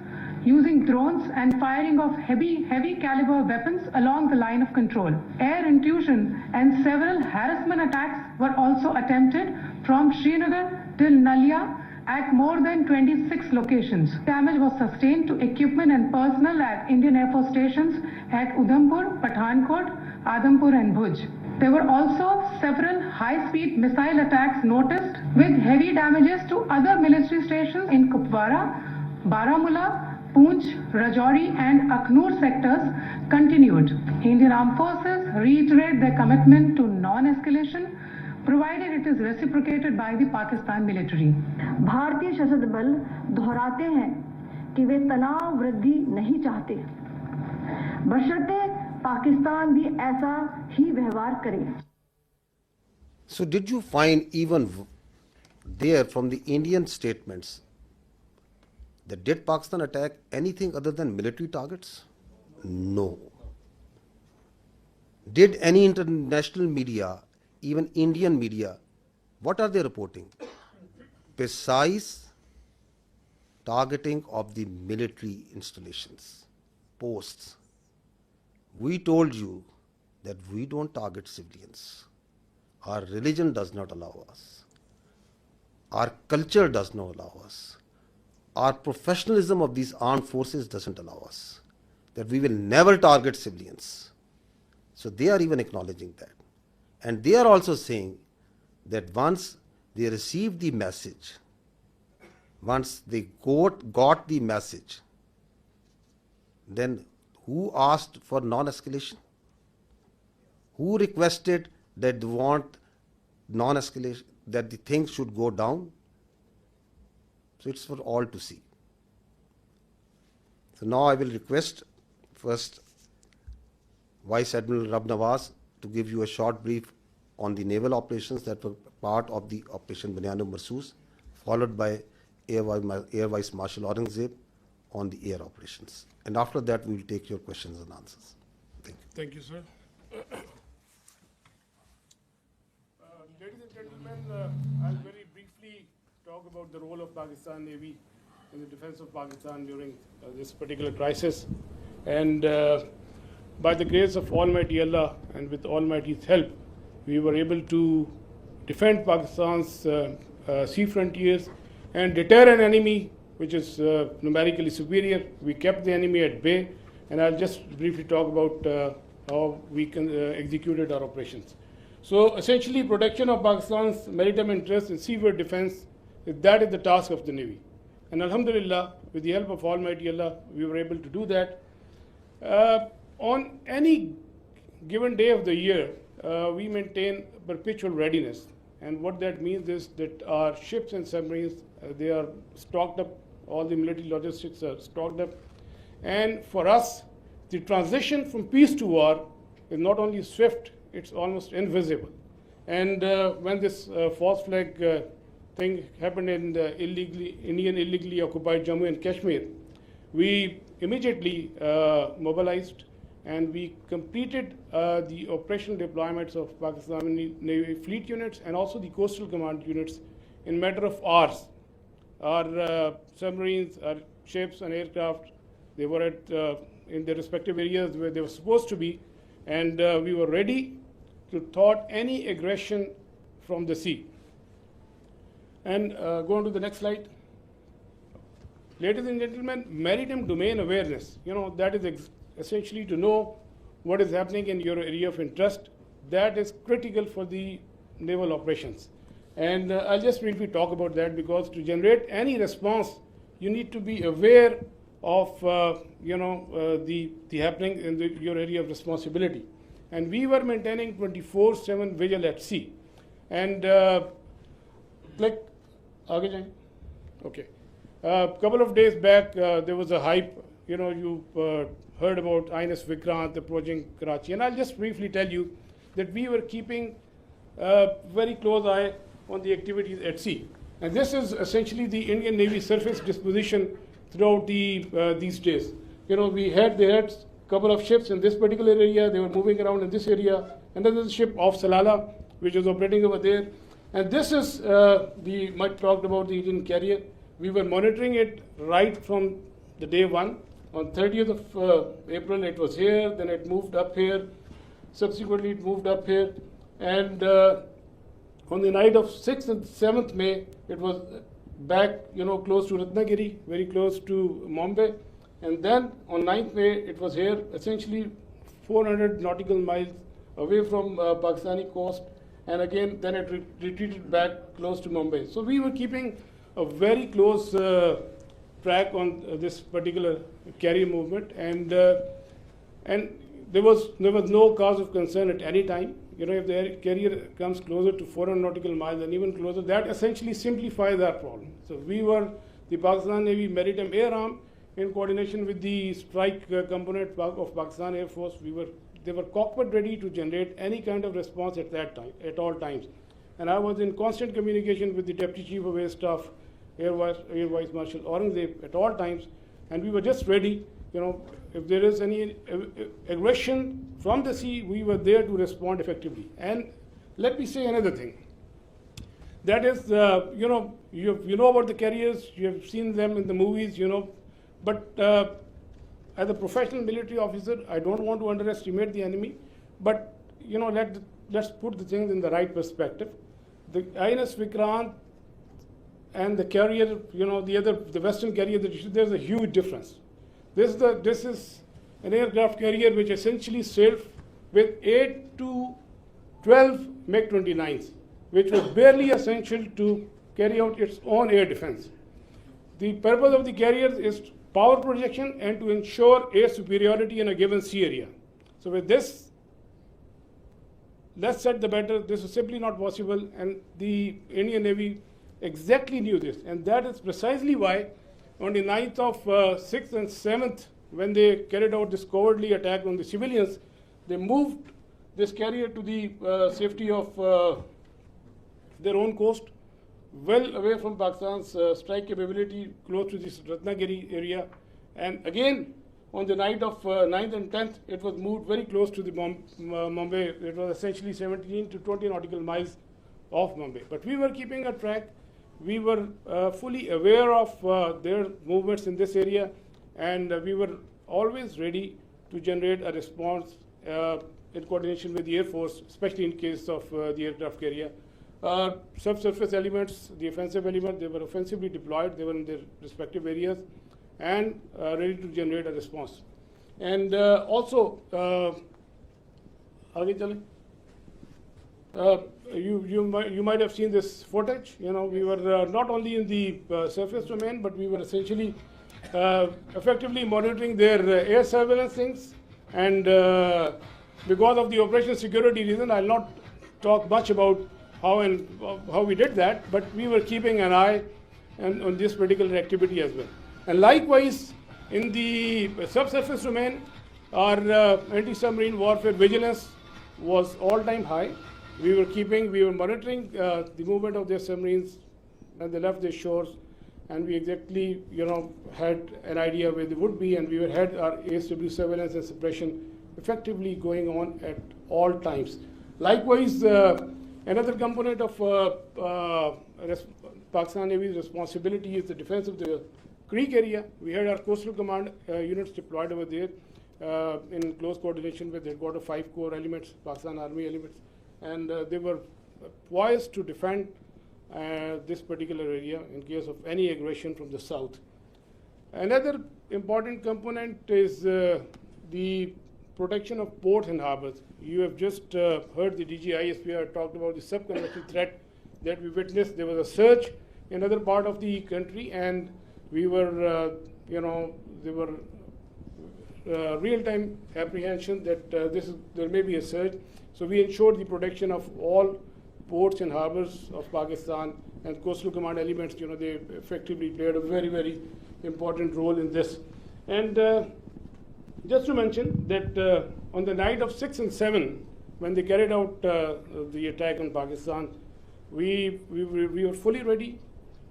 using drones and firing of heavy caliber weapons along the line of control. Air intrusion and several harassment attacks were also attempted from Srinagar till Nalia at more than 26 locations. Damage was sustained to equipment and personnel at Indian Air Force stations at Udhampur, Pathankot, Adhampur and Bhuj. There were also several high-speed missile attacks noticed with heavy damages to other military stations in Kupwara, Baramulla, Poonch, Rajouri and Aknoor sectors continued. Indian Armed Forces reiterate their commitment to non-escalation, provided it is reciprocated by the Pakistan military. भारतीय सशस्त्र बल दोहराते हैं कि वे तनाव वृद्धि नहीं चाहते, बशर्ते पाकिस्तान भी ऐसा ही व्यवहार करे. So did you find even there from the Indian statements that did Pakistan attack anything other than military targets? No. Did any international media, even Indian media, what are they reporting? Precise targeting of the military installations, posts. We told you that we don't target civilians. Our religion does not allow us. Our culture does not allow us. Our professionalism of these armed forces doesn't allow us. That we will never target civilians. So they are even acknowledging that. And they are also saying that once they received the message, once they got the message, then who asked for non-escalation? Who requested that they want non-escalation, that the things should go down? So it's for all to see. So now I will request first Vice Admiral Rab Nawaz to give you a short brief on the naval operations that were part of the Operation Bunyan Marsoos, followed by Air Vice Marshal Aurangzeb on the air operations. And after that, we will take your questions and answers. Thank you. Thank you, sir. Ladies and gentlemen, I'll very briefly talk about the role of Pakistan Navy in the defense of Pakistan during this particular crisis. And by the grace of Almighty Allah and with Almighty's help, we were able to defend Pakistan's sea frontiers and deter an enemy which is numerically superior. We kept the enemy at bay, and I'll just briefly talk about how we executed our operations. So essentially, protection of Pakistan's maritime interests and seaboard defense, that is the task of the Navy. And Alhamdulillah, with the help of Almighty Allah, we were able to do that. On any given day of the year, we maintain perpetual readiness. And what that means is that our ships and submarines, they are stocked up, all the military logistics are stocked up. And for us, the transition from peace to war is not only swift, it's almost invisible. And when this false flag thing happened in the Indian illegally occupied Jammu and Kashmir, we immediately mobilized and we completed the operational deployments of Pakistani Navy fleet units and also the coastal command units in a matter of hours. Our submarines, our ships and aircraft, they were in their respective areas where they were supposed to be, and we were ready to thwart any aggression from the sea. And go on to the next slide. Ladies and gentlemen, maritime domain awareness, that is essentially to know what is happening in your area of interest. That is critical for the naval operations. And I'll just briefly talk about that, because to generate any response, you need to be aware of the happening in your area of responsibility. And we were maintaining 24/7 vigil at sea. And okay. A couple of days back, there was a hype. You heard about INS Vikrant approaching Karachi, and I'll just briefly tell you that we were keeping a very close eye on the activities at sea. And this is essentially the Indian Navy surface disposition throughout these days. They had a couple of ships in this particular area. They were moving around in this area. And then there's a ship off Salalah, which was operating over there. And this is the much talked about the Indian carrier. We were monitoring it right from the day one. On 30th of April, it was here. Then it moved up here. Subsequently, it moved up here. And on the night of 6th and 7th May, it was back, close to Ratnagiri, very close to Mumbai. And then on 9th May, it was here, essentially 400 nautical miles away from Pakistani coast. And again, then it retreated back close to Mumbai. So we were keeping a very close track on this particular carrier movement, and there was no cause of concern at any time. If the carrier comes closer to 400 nautical miles and even closer, that essentially simplifies our problem. So we were the Pakistan Navy Maritime Air Arm, in coordination with the strike component of Pakistan Air Force. They were cockpit ready to generate any kind of response at that time, at all times. And I was in constant communication with the Deputy Chief of Air Staff, Air Vice Marshal Aurangzeb, at all times, and we were just ready. If there is any aggression from the sea, we were there to respond effectively. And let me say another thing. That is, you know about the carriers, you have seen them in the movies, but as a professional military officer, I don't want to underestimate the enemy, but let's put the things in the right perspective. The INS Vikrant and the carrier, the Western carrier, there's a huge difference. This is an aircraft carrier which essentially sailed with 8 to 12 MiG-29s, which was barely essential to carry out its own air defense. The purpose of the carrier is power projection and to ensure air superiority in a given sea area. So with this, less said the better. This is simply not possible, and the Indian Navy exactly knew this, and that is precisely why on the 9th of 6th and 7th, when they carried out this cowardly attack on the civilians, they moved this carrier to the safety of their own coast, well away from Pakistan's strike capability, close to this Ratnagiri area. And again, on the night of 9th and 10th, it was moved very close to the Mumbai. It was essentially 17 to 20 nautical miles off Mumbai. But we were keeping a track. We were fully aware of their movements in this area, and we were always ready to generate a response in coordination with the Air Force, especially in case of the aircraft carrier. Subsurface elements, the offensive element, they were offensively deployed. They were in their respective areas and ready to generate a response. And also, you might have seen this footage. We were not only in the surface domain, but we were essentially effectively monitoring their air surveillance things. And because of the operational security reason, I'll not talk much about how we did that, but we were keeping an eye on this particular activity as well. And likewise, in the subsurface domain, our anti-submarine warfare vigilance was all-time high. We were monitoring the movement of their submarines when they left their shores, and we exactly, had an idea where they would be, and we had our ASW surveillance and suppression effectively going on at all times. Likewise, another component of Pakistan Navy's responsibility is the defense of the Creek area. We had our Coastal Command units deployed over there in close coordination with Headquarter 5 Corps elements, Pakistan Army elements, and they were poised to defend this particular area in case of any aggression from the south. Another important component is the protection of ports and harbors. You have just heard the DG ISPR talked about the sub-conventional threat that we witnessed. There was a surge in another part of the country, and we were, there were real-time apprehension that there may be a surge. So we ensured the protection of all ports and harbors of Pakistan, and Coastal Command elements, they effectively played a very, very important role in this. And just to mention that on the night of 6 and 7, when they carried out the attack on Pakistan, we were fully ready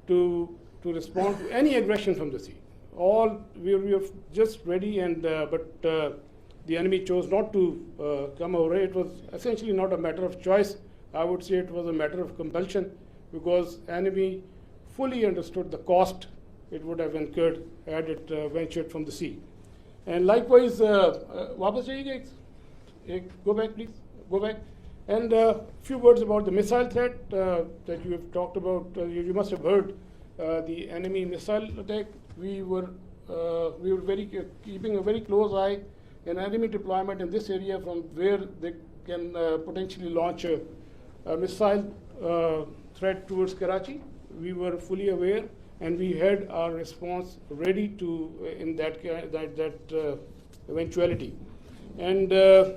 to respond to any aggression from the sea. We were just ready, and but the enemy chose not to come over. It was essentially not a matter of choice. I would say it was a matter of compulsion, because enemy fully understood the cost it would have incurred had it ventured from the sea. And likewise, वापस जाइएगा, go back please, go back. And a few words about the missile threat that you have talked about. You must have heard the enemy missile attack. We were keeping a very close eye on enemy deployment in this area, from where they can potentially launch a missile threat towards Karachi. We were fully aware, and we had our response ready to in that eventuality. And go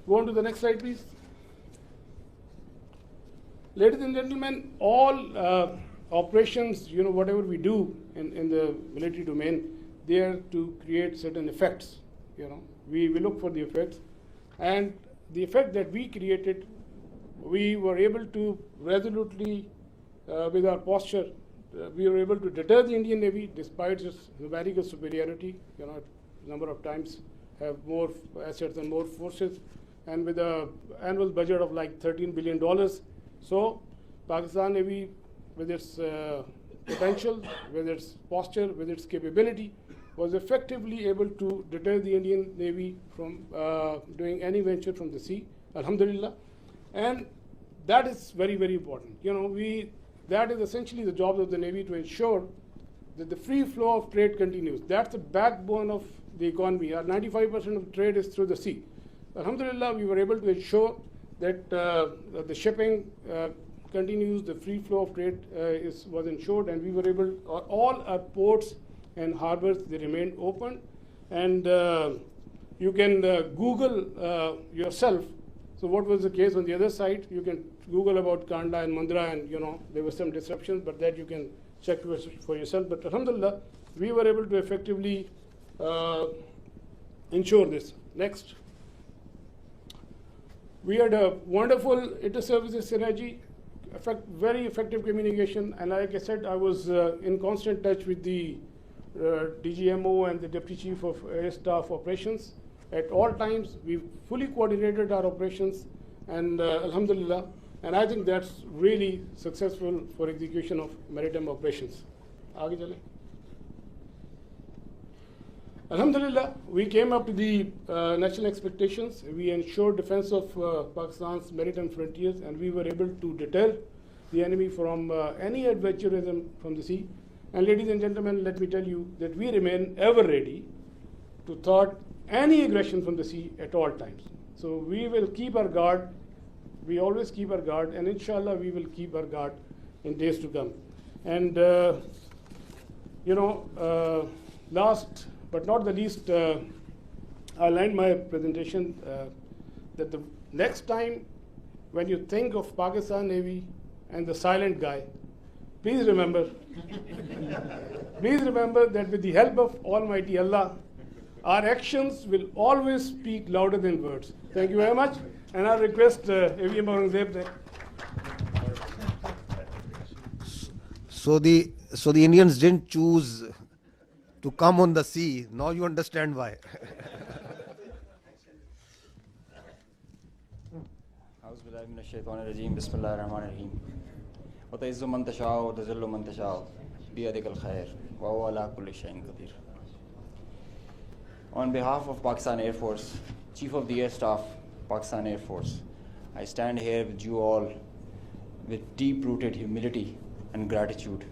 on to the next slide, please. Ladies and gentlemen, all operations, whatever we do in the military domain, they are to create certain effects. We look for the effects, and the effect that we created, we were able to resolutely, with our posture, we were able to deter the Indian Navy despite its numerical superiority. Number of times have more assets and more forces, and with an annual budget of like $13 billion. So Pakistan Navy, with its potential, with its posture, with its capability, was effectively able to deter the Indian Navy from doing any venture from the sea, alhamdulillah. And that is very, very important. That is essentially the job of the Navy, to ensure that the free flow of trade continues. That's the backbone of the economy. Our 95% of trade is through the sea. Alhamdulillah, we were able to ensure that the shipping continues, the free flow of trade was ensured, and we were able, all our ports and harbors, they remained open. And you can Google yourself. So what was the case on the other side? You can Google about Kanda and Mundra, and there were some disruptions, but that you can check for yourself. But alhamdulillah, we were able to effectively ensure this. Next. We had a wonderful inter-services synergy, very effective communication, and like I said, I was in constant touch with the DGMO and the Deputy Chief of Air Staff Operations. At all times, we fully coordinated our operations, and alhamdulillah, and I think that's really successful for execution of maritime operations. Aage chale. Alhamdulillah, we came up to the national expectations. We ensured defense of Pakistan's maritime frontiers, and we were able to deter the enemy from any adventurism from the sea. And ladies and gentlemen, let me tell you that we remain ever ready to thwart any aggression from the sea at all times. So we will keep our guard. We always keep our guard, and inshallah we will keep our guard in days to come. And last but not the least, I'll end my presentation that the next time when you think of Pakistan Navy and the silent guy, please remember that with the help of Almighty Allah, our actions will always speak louder than words. Thank you very much, and I request AVM Aurangzeb. So the Indians didn't choose to come on the sea. Now you understand why. Auzubillahiminash-shaytanir-rajim. Bismillahir-rahmanir-rahim. Wa ta'izzu man tasha'u wa tazillu man tasha'u biyadikal khair wa huwa ala kulli shay'in qadir. On behalf of Pakistan Air Force, Chief of the Air Staff, Pakistan Air Force, I stand here with you all with deep-rooted humility and gratitude.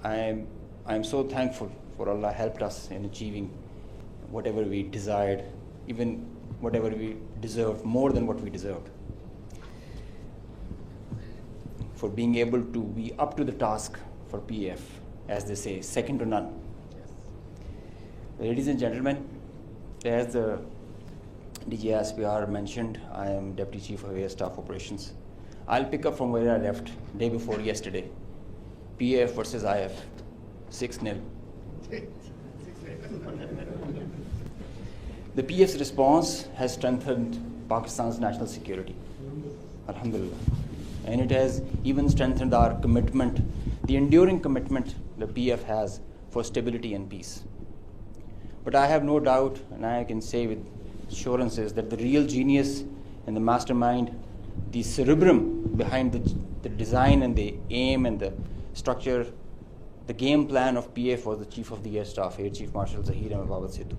I am so thankful for Allah helped us in achieving whatever we desired, even whatever we deserved, more than what we deserved. For being able to be up to the task for PF, as they say, second to none. Ladies and gentlemen, as the DG ISPR mentioned, I am Deputy Chief of Air Staff Operations. I'll pick up from where I left day before yesterday. PF versus IF, 6-0. The PF's response has strengthened Pakistan's national security, alhamdulillah. And it has even strengthened our commitment, the enduring commitment the PF has for stability and peace. But I have no doubt, and I can say with assurances, that the real genius and the mastermind, the cerebrum behind the design and the aim and the structure, the game plan of PF was the Chief of the Air Staff, Air Chief Marshal Zahir Ahmed Babad Sidhu.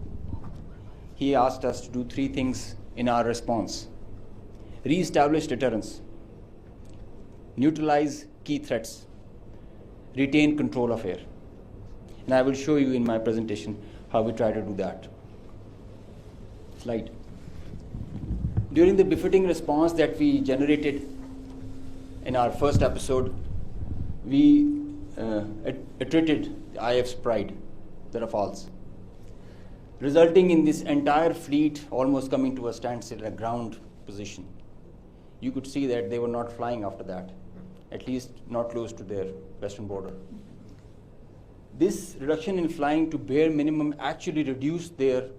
He asked us to do 3 things in our response: re-establish deterrence, neutralize key threats, retain control of air. And I will show you in my presentation how we try to do that. Slide. During the befitting response that we generated in our first episode, we attrited the IF's pride, the Rafales, resulting in this entire fleet almost coming to a standstill, a ground position. You could see that they were not flying after that, at least not close to their western border. This reduction in flying to bare minimum actually reduced their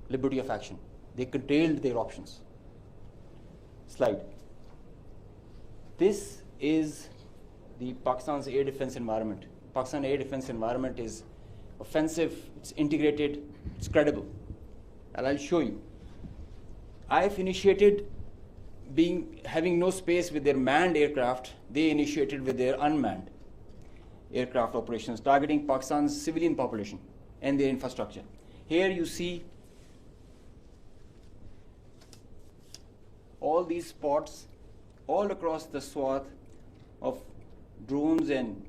liberty of action. They curtailed their options. Slide. This is the Pakistan's air defense environment. Pakistan air defense environment is offensive, it's integrated, it's credible. And I'll show you. IF initiated having no space with their manned aircraft, they initiated with their unmanned aircraft operations, targeting Pakistan's civilian population and their infrastructure. Here you see all these spots all across the swath of drones and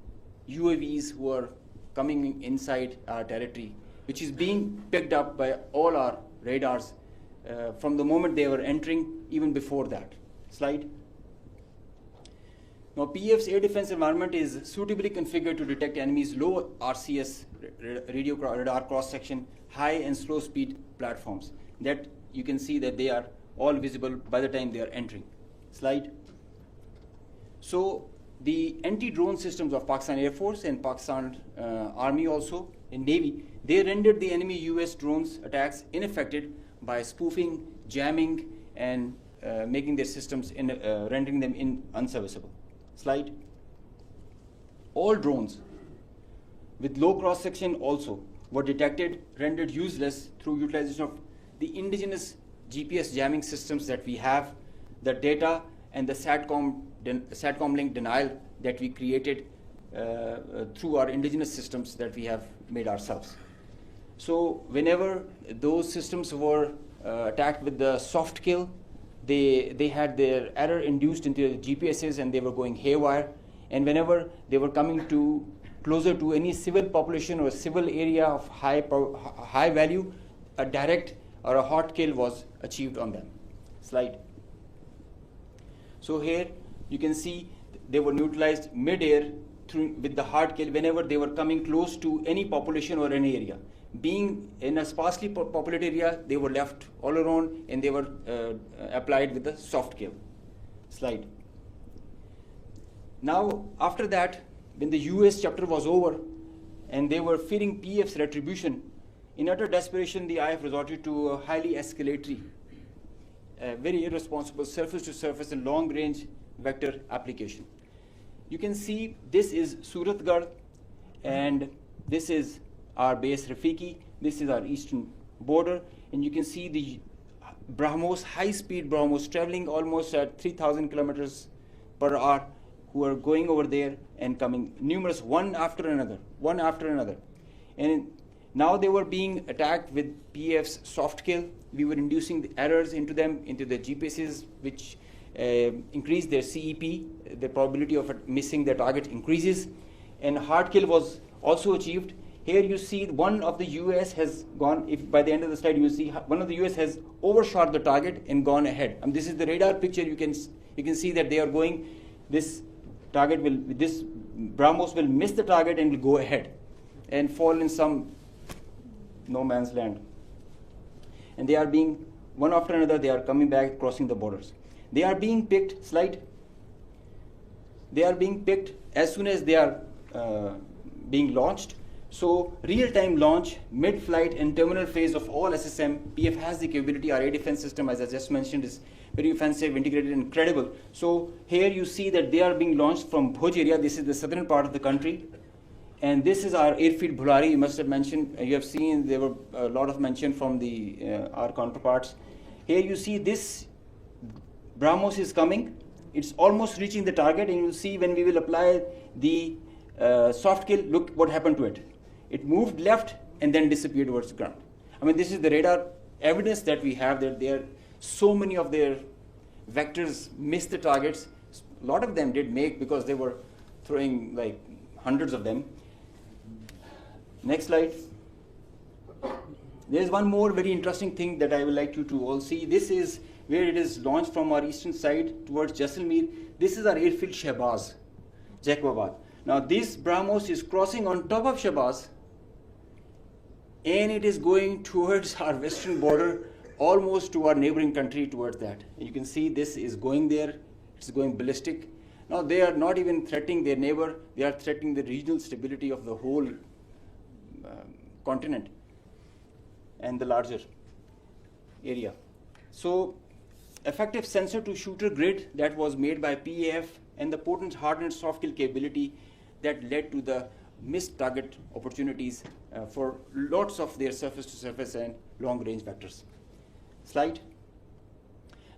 UAVs who are coming inside our territory, which is being picked up by all our radars from the moment they were entering, even before that. Slide. Now, PF's air defense environment is suitably configured to detect enemies' low RCS radio radar cross-section, high and slow speed platforms. That you can see that they are all visible by the time they are entering. Slide. So the anti-drone systems of Pakistan Air Force and Pakistan Army also, and Navy, they rendered the enemy US drones attacks ineffective by spoofing, jamming, and making their systems, rendering them unserviceable. Slide. All drones with low cross-section also were detected, rendered useless through utilization of the indigenous GPS jamming systems that we have, the data and the SATCOM link denial that we created through our indigenous systems that we have made ourselves. So whenever those systems were attacked with the soft kill, they had their error induced into the GPSs and they were going haywire. And whenever they were coming to closer to any civil population or civil area of high value, a direct or a hot kill was achieved on them. Slide. So here you can see they were neutralized mid-air with the hard kill whenever they were coming close to any population or any area. Being in a sparsely populated area, they were left all around and they were applied with the soft kill. Slide. Now, after that, when the US chapter was over and they were fearing PF's retribution, in utter desperation, the IF resorted to a highly escalatory, very irresponsible surface-to-surface and long-range vector application. You can see this is Suratgarh and this is our base Rafiki. This is our eastern border, and you can see BrahMos, high-speed BrahMos, traveling almost at 3,000 kilometers per hour, who are going over there and coming, numerous, one after another. And now they were being attacked with PF's soft kill. We were inducing the errors into them, into the GPSs, which increased their CEP. The probability of missing the target increases. And hard kill was also achieved. Here you see one of the US has gone, if by the end of the slide you see one of the US has overshot the target and gone ahead. And this is the radar picture. You can see that they are going, this BrahMos will miss the target and will go ahead and fall in some no man's land. And they are being, one after another, they are coming back, crossing the borders. They are being picked, they are being picked as soon as they are being launched. So real-time launch, mid-flight and terminal phase of all SSM, PF has the capability. Our air defense system, as I just mentioned, is very offensive, integrated, and incredible. So here you see that they are being launched from Bhuj area. This is the southern part of the country. And this is our airfield Bhulari. You must have mentioned, you have seen there were a lot of mention from our counterparts. Here you see this BrahMos is coming. It's almost reaching the target, and you'll see when we will apply the soft kill, look what happened to it. It moved left and then disappeared towards the ground. I mean, this is the radar evidence that we have that so many of their vectors missed the targets. A lot of them did make because they were throwing like hundreds of them. Next slide. There's one more very interesting thing that I would like you to all see. This is where it is launched from our eastern side towards Jaisalmer. This is our airfield Shahbaz, Jacobabad. Now this BrahMos is crossing on top of Shahbaz, and it is going towards our western border, almost to our neighboring country, towards that. And you can see this is going there, it's going ballistic. Now they are not even threatening their neighbor, they are threatening the regional stability of the whole continent and the larger area. So effective sensor to shooter grid that was made by PAF and the potent hardened soft kill capability that led to the missed target opportunities for lots of their surface to surface and long range vectors. Slide.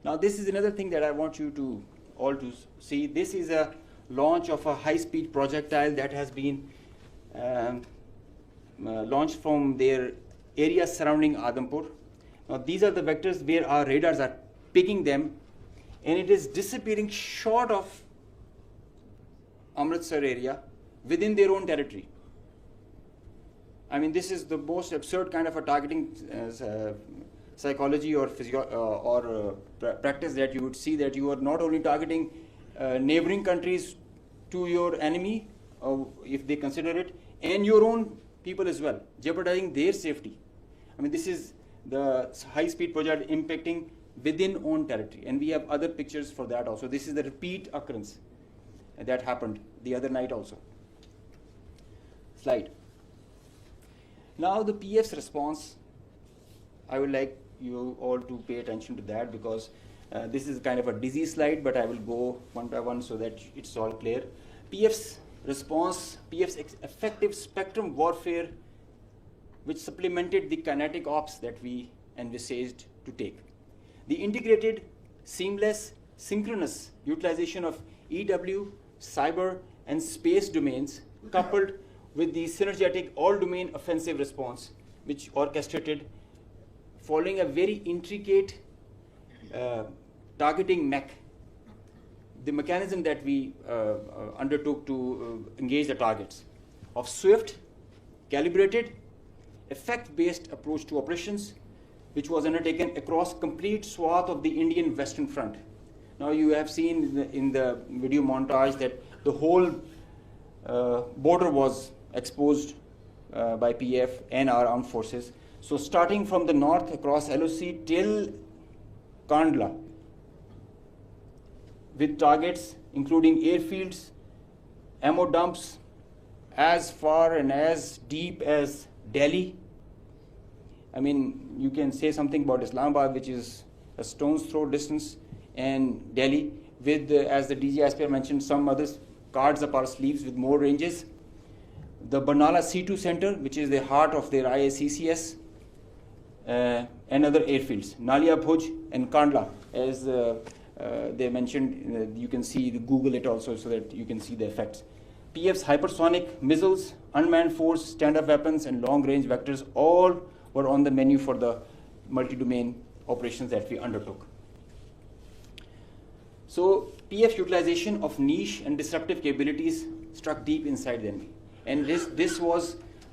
Now this is another thing that I want you to all to see. This is a launch of a high speed projectile that has been launched from their area surrounding Adampur. Now these are the vectors where our radars are picking them, and it is disappearing short of Amritsar area within their own territory. I mean, this is the most absurd kind of a targeting psychology or practice that you would see, that you are not only targeting neighboring countries to your enemy, if they consider it, and your own people as well, jeopardizing their safety. I mean, this is the high-speed project impacting within own territory, and we have other pictures for that also. This is the repeat occurrence that happened the other night also. Slide. Now the PF's response, I would like you all to pay attention to that, because this is kind of a dizzy slide, but I will go one by one so that it's all clear. PF's response, PF's effective spectrum warfare, which supplemented the kinetic ops that we envisaged to take. The integrated, seamless, synchronous utilization of EW, cyber, and space domains, coupled with the synergetic all-domain offensive response, which orchestrated following a very intricate targeting mech, the mechanism that we undertook to engage the targets, of swift, calibrated, effect-based approach to operations, which was undertaken across complete swath of the Indian Western Front. Now you have seen in the video montage that the whole border was exposed by PF and our armed forces. So starting from the north across LOC till Kandla, with targets including airfields, ammo dumps, as far and as deep as Delhi. I mean, you can say something about Islamabad, which is a stone's throw distance, and Delhi, with, as the DG ISPR mentioned, some other cards up our sleeves with more ranges. The Barnala C2 Center, which is the heart of their IACCS, and other airfields, Nalia Bhuj and Kandla, as they mentioned. You can see, Google it also so that you can see the effects. PF's hypersonic missiles, unmanned force, standard weapons, and long-range vectors all were on the menu for the multi-domain operations that we undertook. So PF utilization of niche and disruptive capabilities struck deep inside the enemy. And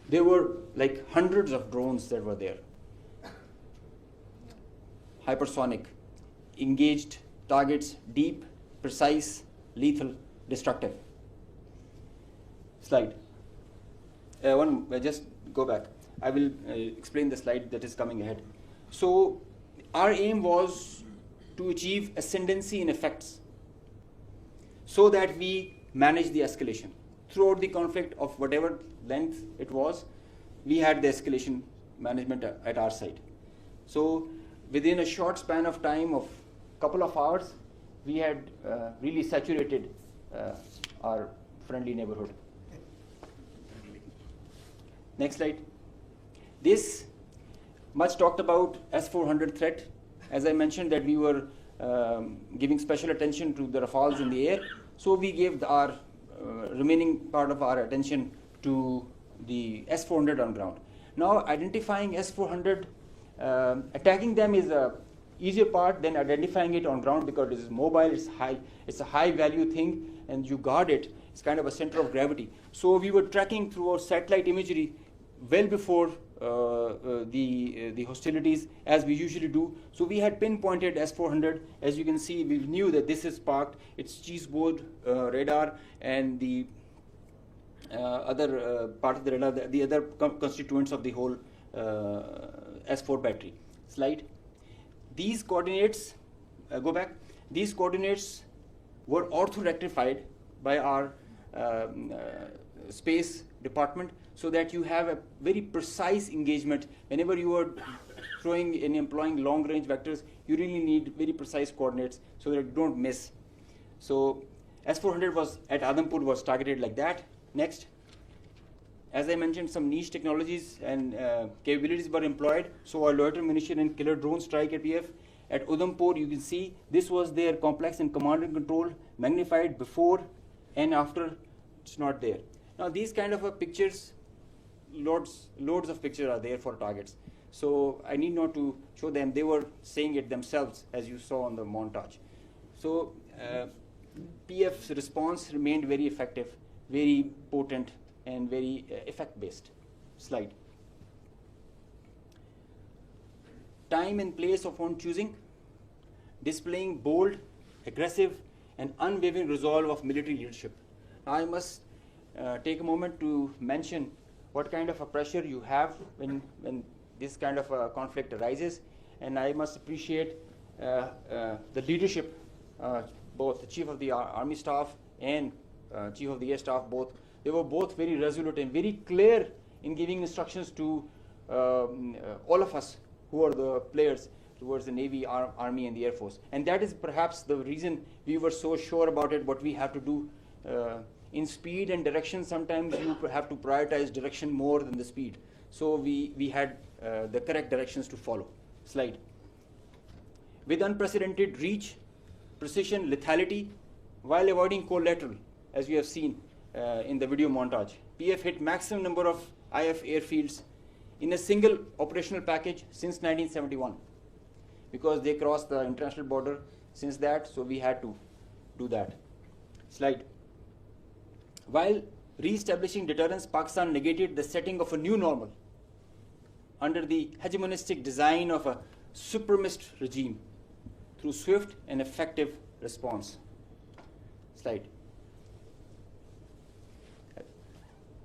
there were like hundreds of drones that were there. Hypersonic, engaged targets, deep, precise, lethal, destructive. Slide. Just go back. I will explain the slide that is coming ahead. So our aim was to achieve ascendancy in effects so that we manage the escalation. Throughout the conflict of whatever length it was, we had the escalation management at our side. So within a short span of time of couple of hours, we had really saturated our friendly neighborhood. Next slide. This much talked about S-400 threat. As I mentioned that we were giving special attention to the Rafales in the air, so we gave our remaining part of our attention to the S-400 on ground. Now identifying S-400, attacking them is a easier part than identifying it on ground because it is mobile, it's a high value thing, and you guard it. It's kind of a center of gravity. So we were tracking through our satellite imagery well before the hostilities, as we usually do. So we had pinpointed S-400. As you can see, we knew that this is parked. It's cheeseboard radar, and the other part of the radar, the other constituents of the whole S4 battery. Slide. These coordinates, go back. These coordinates were ortho-rectified by our space department, so that you have a very precise engagement. Whenever you are throwing and employing long-range vectors, you really need very precise coordinates so that you don't miss. So S-400 was at Adhampur was targeted like that. Next. As I mentioned, some niche technologies and capabilities were employed. So our loiter munition and killer drone strike at PF. At Udhampur, you can see this was their complex and command and control, magnified before and after. It's not there. Now these kind of pictures, loads of pictures are there for targets. So I need not to show them. They were saying it themselves, as you saw on the montage. So PF's response remained very effective, very potent, and very effect-based. Slide. Time and place of own choosing, displaying bold, aggressive, and unwavering resolve of military leadership. Now I must take a moment to mention what kind of a pressure you have when this kind of a conflict arises, and I must appreciate the leadership, both the Chief of the Army Staff and Chief of the Air Staff, both. They were both very resolute and very clear in giving instructions to all of us who are the players towards the Navy, Army, and the Air Force. And that is perhaps the reason we were so sure about it, what we have to do. In speed and direction, sometimes you have to prioritize direction more than the speed. So we had the correct directions to follow. Slide. With unprecedented reach, precision, lethality, while avoiding collateral, as we have seen in the video montage. PF hit maximum number of IF airfields in a single operational package since 1971, because they crossed the international border since that, so we had to do that. Slide. While re-establishing deterrence, Pakistan negated the setting of a new normal under the hegemonistic design of a supremacist regime through swift and effective response. Slide.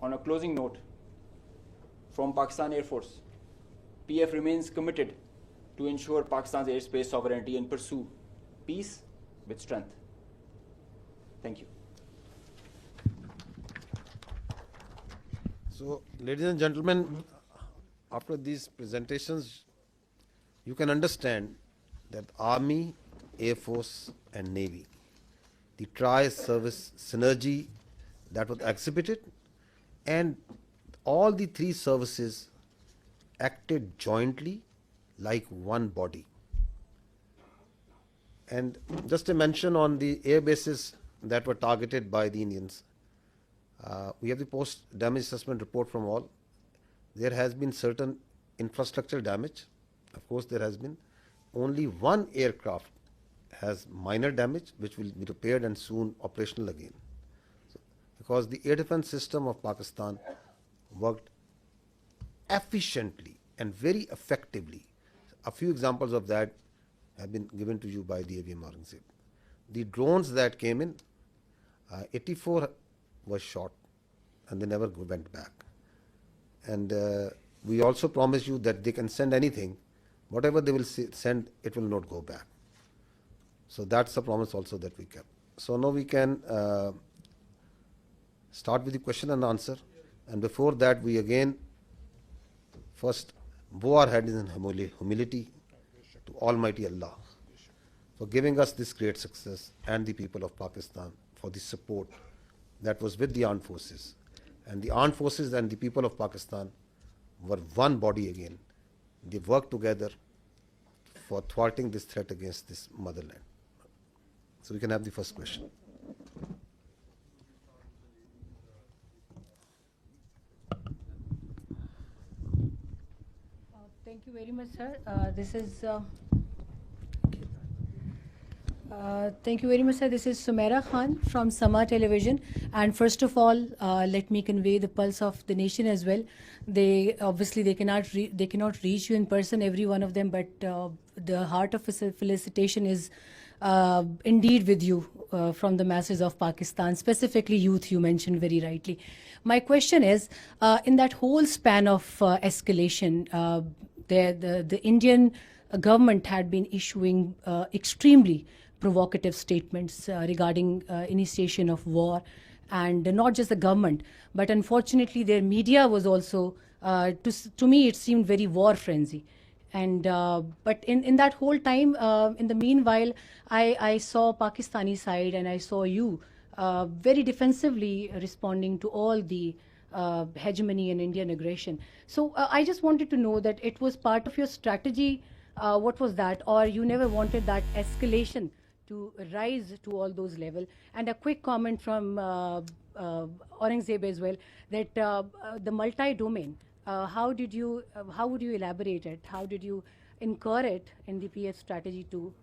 On a closing note, from Pakistan Air Force, PF remains committed to ensure Pakistan's airspace sovereignty and pursue peace with strength. Thank you. So, ladies and gentlemen, after these presentations, you can understand that Army, Air Force, and Navy, the tri-service synergy that was exhibited, and all the three services acted jointly like one body. And just a mention on the air bases that were targeted by the Indians. We have the post-damage assessment report from all. There has been certain infrastructural damage. Of course, there has been. Only one aircraft has minor damage, which will be repaired and soon operational again. So, because the air defense system of Pakistan worked efficiently and very effectively. A few examples of that have been given to you by the AVM Aurangzeb. The drones that came in, 84 was shot and they never went back. And we also promise you that they can send anything. Whatever they will send, it will not go back. So that's a promise also that we kept. So now we can start with the question and answer. And before that, we again first bow our heads in humility to Almighty Allah for giving us this great success, and the people of Pakistan for the support that was with the armed forces. And the armed forces and the people of Pakistan were one body again. They worked together for thwarting this threat against this motherland. So we can have the first question. Thank you very much, sir. Thank you very much, sir. This is Sumaira Khan from Sama Television. And first of all, let me convey the pulse of the nation as well. They cannot reach you in person, every one of them, but the heart of felicitation is indeed with you from the masses of Pakistan, specifically youth, you mentioned very rightly. My question is, in that whole span of escalation, the Indian government had been issuing extremely provocative statements regarding initiation of war, and not just the government, but unfortunately their media was also, to me it seemed very war frenzy. And but in that whole time, in the meanwhile, I saw Pakistani side and I saw you very defensively responding to all the hegemony and Indian aggression. So I just wanted to know that it was part of your strategy. What was that? Or you never wanted that escalation to rise to all those levels? And a quick comment from Aurangzeb as well, that the multi-domain, how would you elaborate it? How did you incur it in the PS strategy to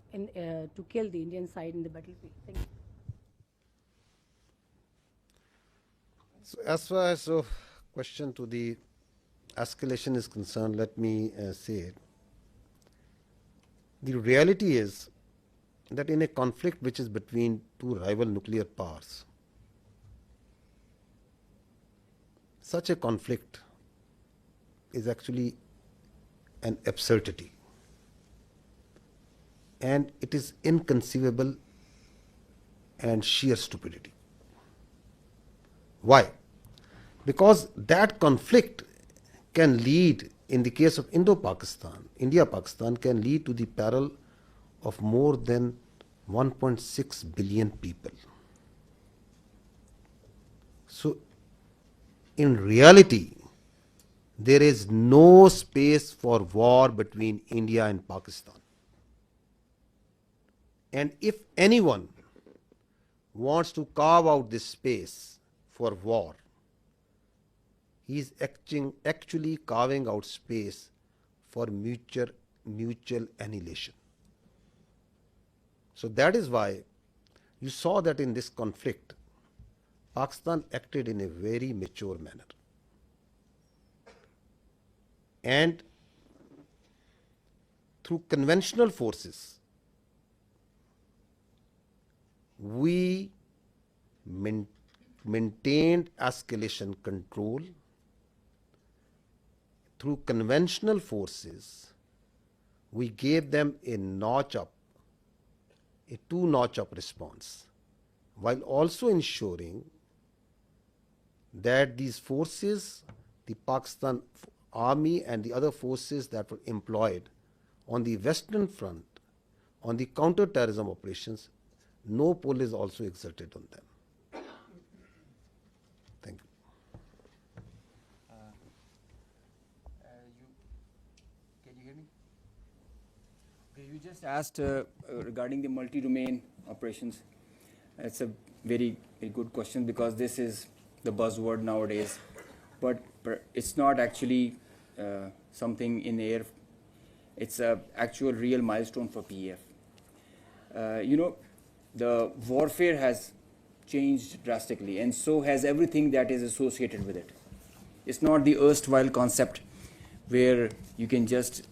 kill the Indian side in the battlefield? Thank you. So as far as the question to the escalation is concerned, let me say it. The reality is that in a conflict which is between two rival nuclear powers, such a conflict is actually an absurdity, and it is inconceivable and sheer stupidity. Why? Because that conflict can lead, in the case of Indo-Pakistan, India-Pakistan, can lead to the peril of more than 1.6 billion people. So, in reality, there is no space for war between India and Pakistan. And if anyone wants to carve out this space for war, he is actually carving out space for mutual annihilation. So that is why you saw that in this conflict, Pakistan acted in a very mature manner. And through conventional forces, we maintained escalation control. Through conventional forces, we gave them a two-notch up response, while also ensuring that these forces, the Pakistan Army and the other forces that were employed on the Western Front, on the counter-terrorism operations, no pull is also exerted on them. Thank you. Can you hear me? Okay, you just asked regarding the multi-domain operations. It's a very good question because this is the buzzword nowadays, but it's not actually something in the air. It's a actual real milestone for PEF. The warfare has changed drastically, and so has everything that is associated with it. It's not the erstwhile concept where you can just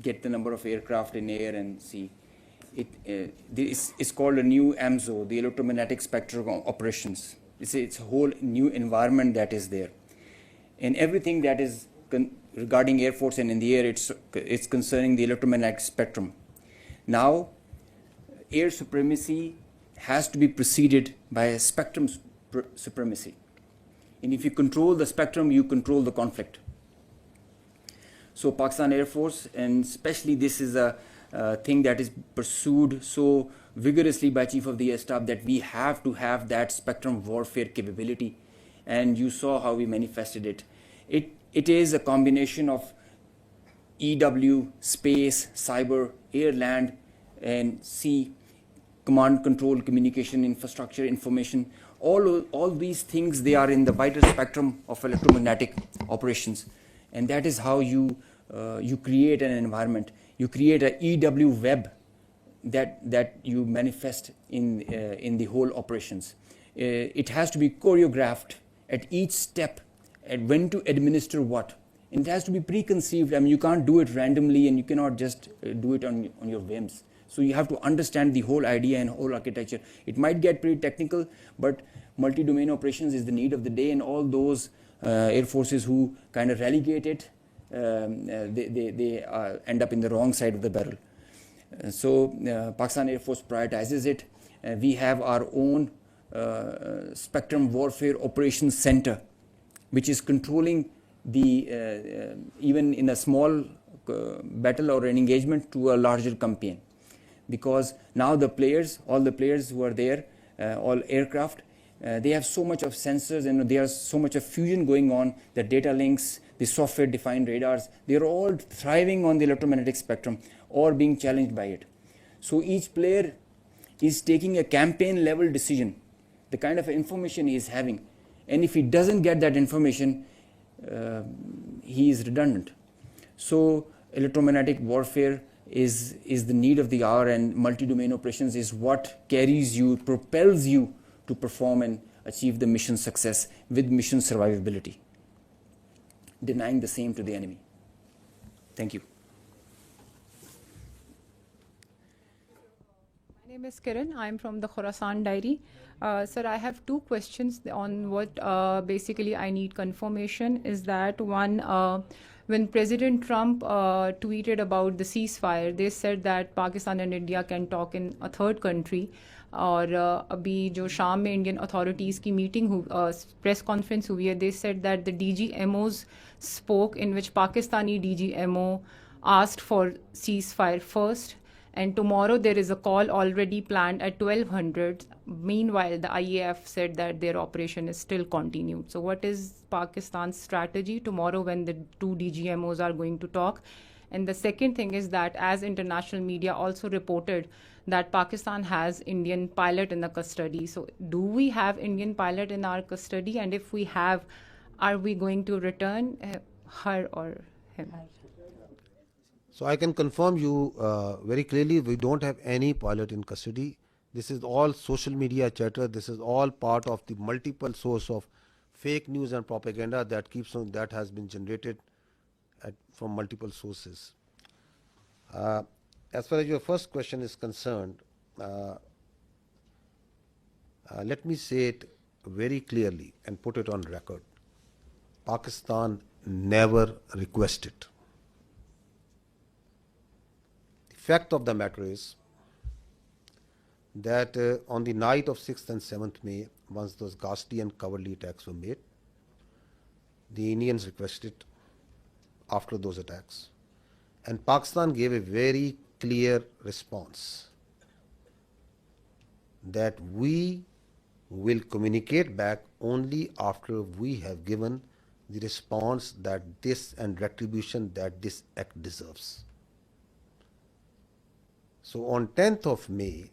get the number of aircraft in air and see. It's called a new AMSO, the electromagnetic spectrum operations. It's a whole new environment that is there. And everything that is regarding Air Force and in the air, it's concerning the electromagnetic spectrum. Now, air supremacy has to be preceded by a spectrum supremacy. And if you control the spectrum, you control the conflict. So Pakistan Air Force, and especially this is a thing that is pursued so vigorously by Chief of the Air Staff, that we have to have that spectrum warfare capability. And you saw how we manifested it. It is a combination of EW, space, cyber, air, land, and sea, command, control, communication, infrastructure, information. All these things, they are in the vital spectrum of electromagnetic operations. And that is how you create an environment. You create a EW web that you manifest in the whole operations. It has to be choreographed at each step, and when to administer what. And it has to be preconceived. I mean, you can't do it randomly, and you cannot just do it on your whims. So you have to understand the whole idea and whole architecture. It might get pretty technical, but multi-domain operations is the need of the day, and all those air forces who kind of relegate it, they end up in the wrong side of the barrel. So Pakistan Air Force prioritizes it. We have our own Spectrum Warfare Operations Center, which is controlling the even in a small battle or an engagement to a larger campaign. Because now all the players who are there, all aircraft, they have so much of sensors and there's so much of fusion going on, the data links, the software-defined radars, they're all thriving on the electromagnetic spectrum or being challenged by it. So each player is taking a campaign-level decision, the kind of information he is having. And if he doesn't get that information, he is redundant. So electromagnetic warfare is the need of the hour, and multi-domain operations is what carries you, propels you to perform and achieve the mission success with mission survivability, denying the same to the enemy. Thank you. My name is Kiran. I'm from the Khorasan Diary. Sir, I have two questions on what basically I need confirmation. Is that one, when President Trump tweeted about the ceasefire, they said that Pakistan and India can talk in a third country. और अभी जो शाम में Indian authorities की meeting press conference हुई है, they said that the DGMOs spoke, in which Pakistani DGMO asked for ceasefire first, and tomorrow there is a call already planned at 1200. Meanwhile, the IAF said that their operation is still continued. So what is Pakistan's strategy tomorrow when the two DGMOs are going to talk? And the second thing is that, as international media also reported, that Pakistan has Indian pilot in the custody. So do we have Indian pilot in our custody? And if we have, are we going to return her or him? So I can confirm you very clearly, we don't have any pilot in custody. This is all social media chatter. This is all part of the multiple source of fake news and propaganda that keeps on, that has been generated from multiple sources. As far as your first question is concerned, let me say it very clearly and put it on record. Pakistan never requested. The fact of the matter is that on the night of 6th and 7th May, once those ghastly and cowardly attacks were made, the Indians requested after those attacks. And Pakistan gave a very clear response that we will communicate back only after we have given the response that this and retribution that this act deserves. So on 10th of May,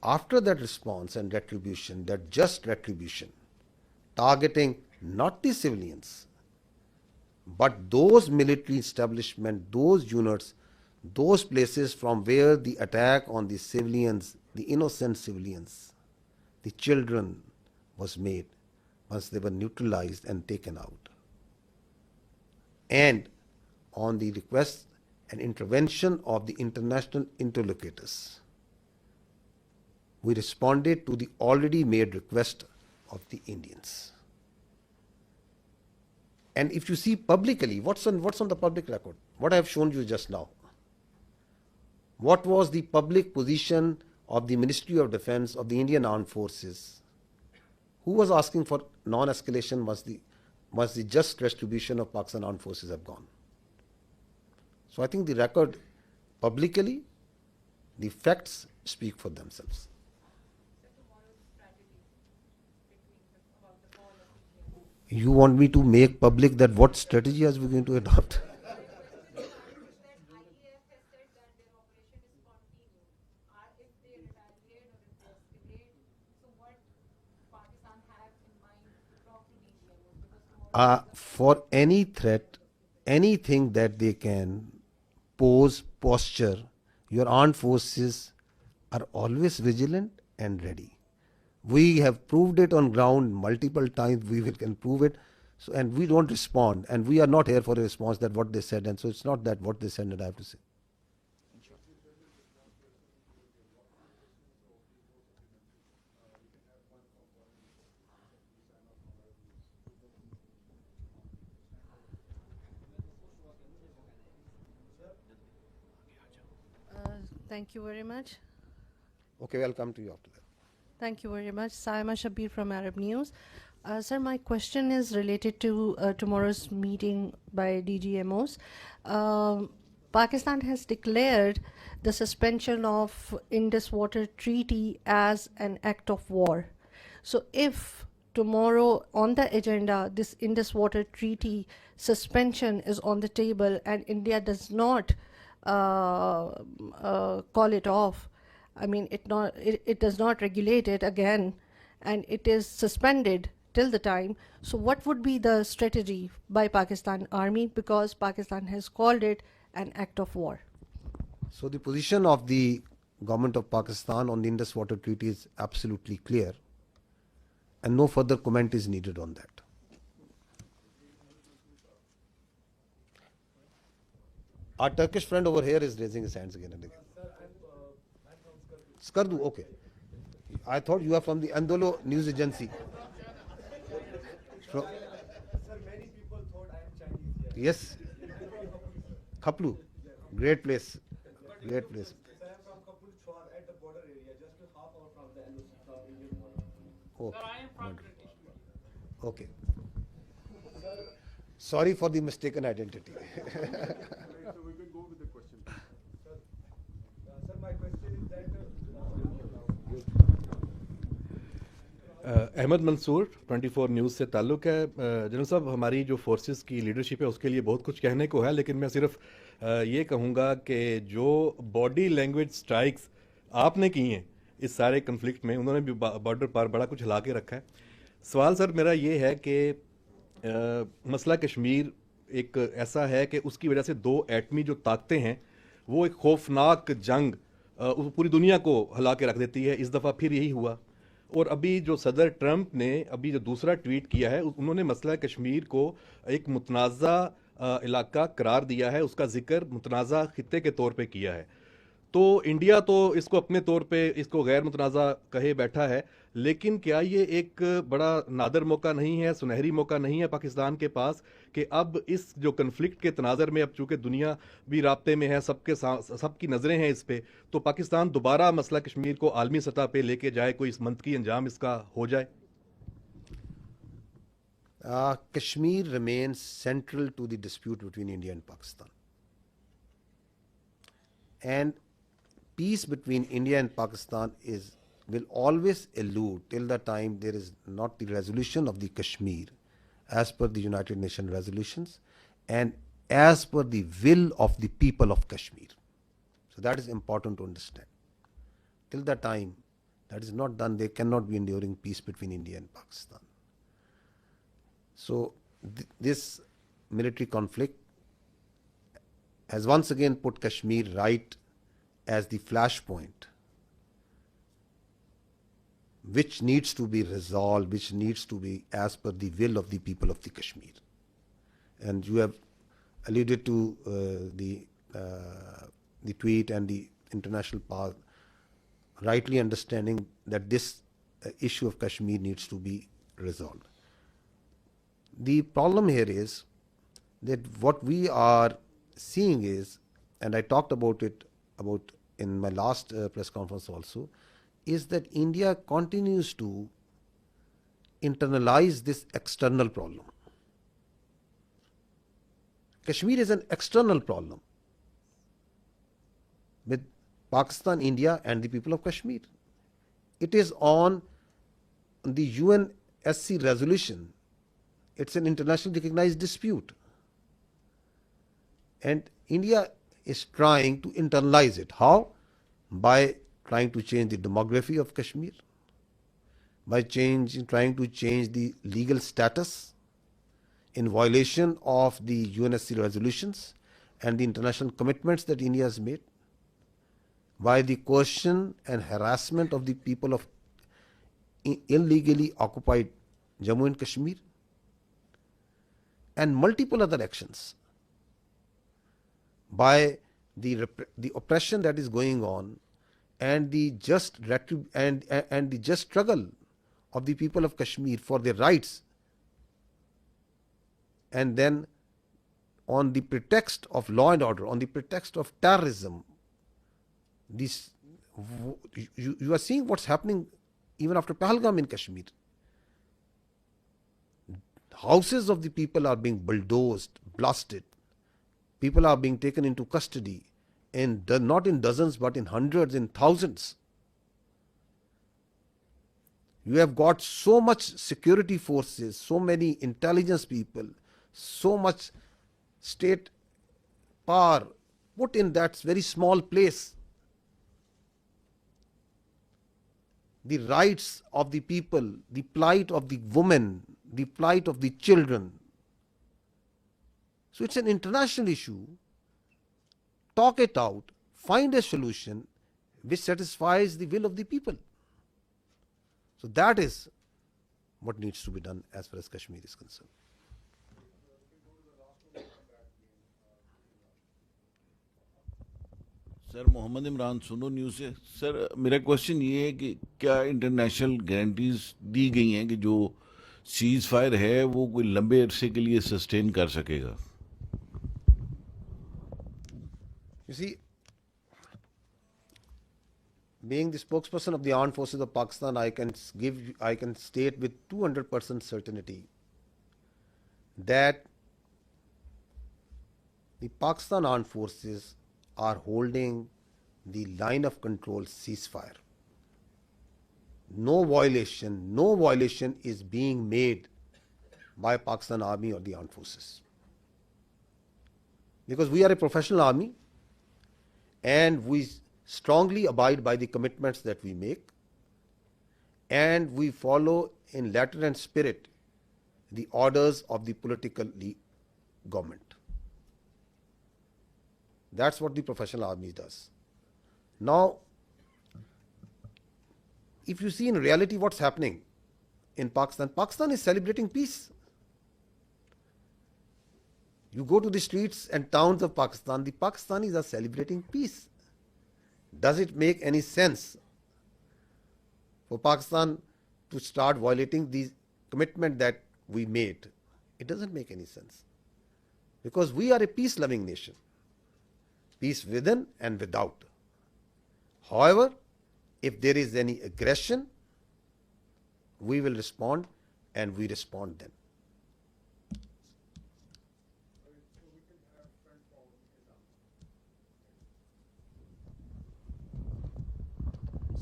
after that response and retribution, that just retribution, targeting not the civilians, but those military establishments, those units, those places from where the attack on the civilians, the innocent civilians, the children was made, once they were neutralized and taken out. And on the request and intervention of the international interlocutors, we responded to the already made request of the Indians. And if you see publicly, what's on the public record? What I have shown you just now. What was the public position of the Ministry of Defense of the Indian Armed Forces? Who was asking for non-escalation once the just retribution of Pakistan Armed Forces have gone? So I think the record publicly, the facts speak for themselves. You want me to make public that what strategy are we going to adopt? For any threat, anything that they can pose, posture, your armed forces are always vigilant and ready. We have proved it on ground multiple times. We can prove it. So, and we don't respond. And we are not here for a response that what they said. And so it's not that what they said that I have to say. Thank you very much. Okay, I'll come to you after that. Thank you very much. Saima Shabir from Arab News. Sir, my question is related to tomorrow's meeting by DGMOs. Pakistan has declared the suspension of Indus Water Treaty as an act of war. So if tomorrow on the agenda, this Indus Water Treaty suspension is on the table and India does not call it off, I mean, it does not regulate it again, and it is suspended till the time. So what would be the strategy by Pakistan Army, because Pakistan has called it an act of war? So the position of the government of Pakistan on the Indus Water Treaty is absolutely clear, and no further comment is needed on that. Our Turkish friend over here is raising his hands again and again. Skardu, okay. I thought you are from the Andolo news agency. Sir, many people thought I am Chinese here. Yes. Khaplu, great place. Great place. Sir, I am from Khaplu Chwar at the border area, just a half hour from the Indian border. Oh, sir, I am from British. Okay. Sorry for the mistaken identity. So we can go with the question. Sir, my question is that Ahmad Mansoor 24 news से ताल्लुक़ है। General साहब, हमारी जो forces की leadership है उसके लिए बहुत कुछ कहने को है, लेकिन मैं सिर्फ ये कहूँगा कि जो बॉडी लैंग्वेज स्ट्राइक्स आपने की हैं इस सारे कन्फ्लिक्ट में, उन्होंने भी बॉर्डर पर बड़ा कुछ हिला के रखा है। सवाल सर मेरा ये है कि मसला कश्मीर एक ऐसा है कि उसकी वजह से दो एटमी जो ताकतें हैं वो एक खौफनाक जंग पूरी दुनिया को हिला के रख देती है। इस दफ़ा फिर यही हुआ। और अभी जो सदर ट्रंप ने अभी जो दूसरा ट्वीट किया है, उन्होंने मसला कश्मीर को एक मुतनाज़ा इलाका करार दिया है, उसका जिक्र मुतनाज़ा खित्ते के तौर पे किया है। तो इंडिया तो इसको अपने तौर पे इसको गैर मुतनाज़ा कहे बैठा है, लेकिन क्या ये एक बड़ा नादर मौका नहीं है, सुनहरी मौका नहीं है पाकिस्तान के पास कि अब इस जो कन्फ्लिक्ट के तनाज़र में, अब चूँकि दुनिया भी राब्ते में है, सबकी नज़रें हैं इस पे, तो पाकिस्तान दोबारा मसला कश्मीर को आलमी सतह पे लेके जाए, कोई इस मंतकी अंजाम इसका हो जाए? Kashmir remains central to the dispute between India and Pakistan. And peace between India and Pakistan will always elude till the time there is not the resolution of the Kashmir as per the United Nations resolutions and as per the will of the people of Kashmir. So that is important to understand. Till the time that is not done, there cannot be enduring peace between India and Pakistan. So this military conflict has once again put Kashmir right as the flashpoint, which needs to be resolved, which needs to be as per the will of the people of the Kashmir. And you have alluded to the tweet and the international path, rightly understanding that this issue of Kashmir needs to be resolved. The problem here is that what we are seeing is, and I talked about it in my last press conference also, is that India continues to internalize this external problem. Kashmir is an external problem with Pakistan, India and the people of Kashmir. It is on the UNSC resolution. It's an internationally recognized dispute. And India is trying to internalize it. How? By trying to change the demography of Kashmir, by trying to change the legal status in violation of the UNSC resolutions and the international commitments that India has made, by the coercion and harassment of the people of illegally occupied Jammu and Kashmir, and multiple other actions, by the oppression that is going on and the just struggle of the people of Kashmir for their rights, and then on the pretext of law and order, on the pretext of terrorism, you are seeing what's happening even after Pahalgam in Kashmir. Houses of the people are being bulldozed, blasted. People are being taken into custody, and not in dozens but in hundreds, in thousands. You have got so much security forces, so many intelligence people, so much state power put in that very small place. The rights of the people, the plight of the women, the plight of the children. So it's an international issue. Talk it out, find a solution which satisfies the will of the people. So that is what needs to be done as far as Kashmir is concerned. Sir Mohammad Imran Suno news से। Sir मेरा question ये है कि क्या international guarantees दी गई हैं कि जो सीज फायर है वो कोई लंबे अरसे के लिए सस्टेन कर सकेगा? You see, being the spokesperson of the armed forces of Pakistan, I can state with 200% certainty that the Pakistan armed forces are holding the line of control ceasefire. No violation is being made by Pakistan Army or the armed forces. Because we are a professional army and we strongly abide by the commitments that we make, and we follow in letter and spirit the orders of the political government. That's what the professional army does. Now, if you see in reality what's happening in Pakistan, Pakistan is celebrating peace. You go to the streets and towns of Pakistan, the Pakistanis are celebrating peace. Does it make any sense for Pakistan to start violating the commitment that we made? It doesn't make any sense. Because we are a peace-loving nation. Peace within and without. However, if there is any aggression, we will respond, and we respond then.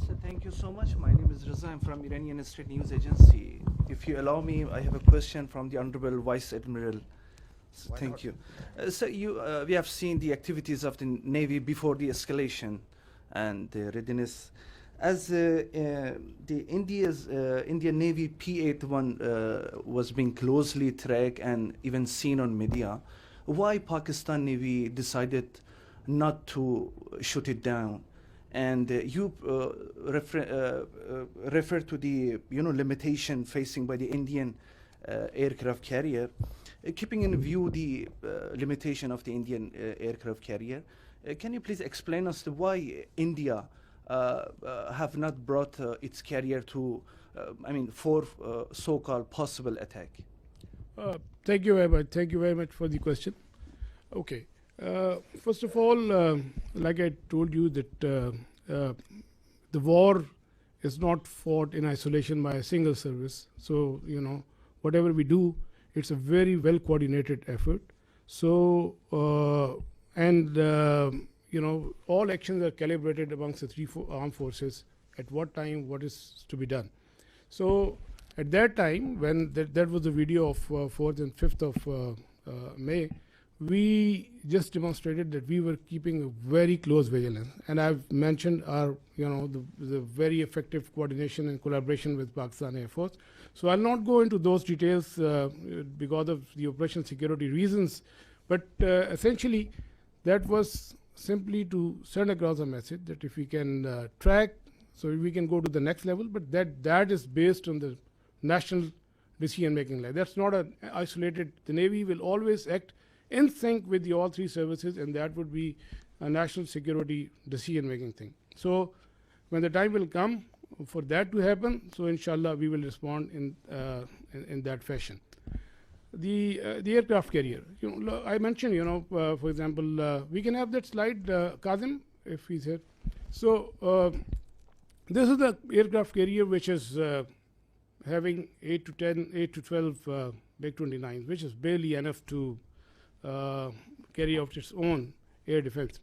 Sir, thank you so much. My name is Raza. I'm from Iranian State News Agency. If you allow me, I have a question from the Honorable Vice Admiral. Thank you. So we have seen the activities of the Navy before the escalation and the readiness. As the Indian Navy P-81 was being closely tracked and even seen on media, why Pakistan Navy decided not to shoot it down? And you refer to the limitation facing by the Indian aircraft carrier. Keeping in view the limitation of the Indian aircraft carrier, can you please explain us why India have not brought its carrier to, for so-called possible attack? Thank you very much. Thank you very much for the question. Okay. First of all, like I told you that the war is not fought in isolation by a single service. So, whatever we do, it's a very well coordinated effort. So, all actions are calibrated amongst the three armed forces at what time, what is to be done. So, at that time, when that was the video of 4th and 5th of May, we just demonstrated that we were keeping a very close vigilance. And I've mentioned our, the very effective coordination and collaboration with Pakistan Air Force. So I'll not go into those details because of the operational security reasons, but essentially that was simply to send across a message that if we can track, so we can go to the next level, but that is based on the national decision-making line. That's not an isolated. The Navy will always act in sync with the all three services, and that would be a national security decision-making thing. So when the time will come for that to happen, so inshallah we will respond in that fashion. The aircraft carrier, I mentioned, for example, we can have that slide, Kazim, if he's here. So this is the aircraft carrier which is having 8 to 12 MiG-29s, which is barely enough to carry out its own air defense.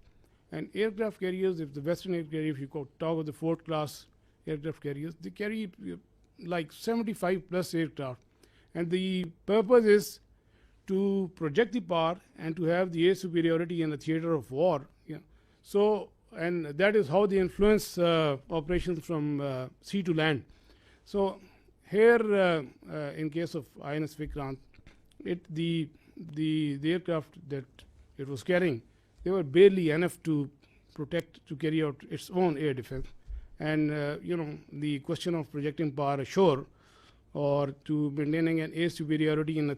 And aircraft carriers, if the Western air carrier, if you talk of the 4th class aircraft carriers, they carry like 75 plus aircraft. And the purpose is to project the power and to have the air superiority in the theater of war. Yeah. So, and that is how they influence operations from sea to land. So here, in case of INS Vikrant, the aircraft that it was carrying, they were barely enough to carry out its own air defense. And the question of projecting power ashore or to maintaining an air superiority in a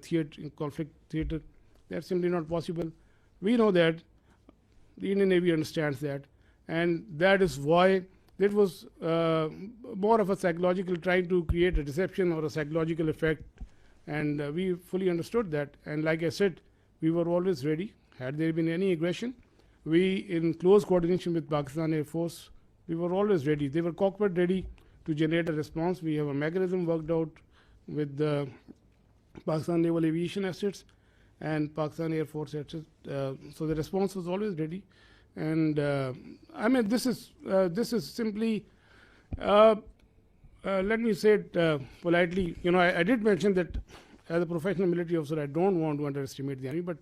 conflict theater, that's simply not possible. We know that, the Indian Navy understands that, and that is why it was more of a psychological, trying to create a deception or a psychological effect. And we fully understood that. And like I said, we were always ready. Had there been any aggression, we, in close coordination with Pakistan Air Force, we were always ready. They were cockpit ready to generate a response. We have a mechanism worked out with the Pakistan Naval Aviation assets and Pakistan Air Force assets. So the response was always ready. And this is simply, let me say it politely. I did mention that as a professional military officer, I don't want to underestimate the enemy, but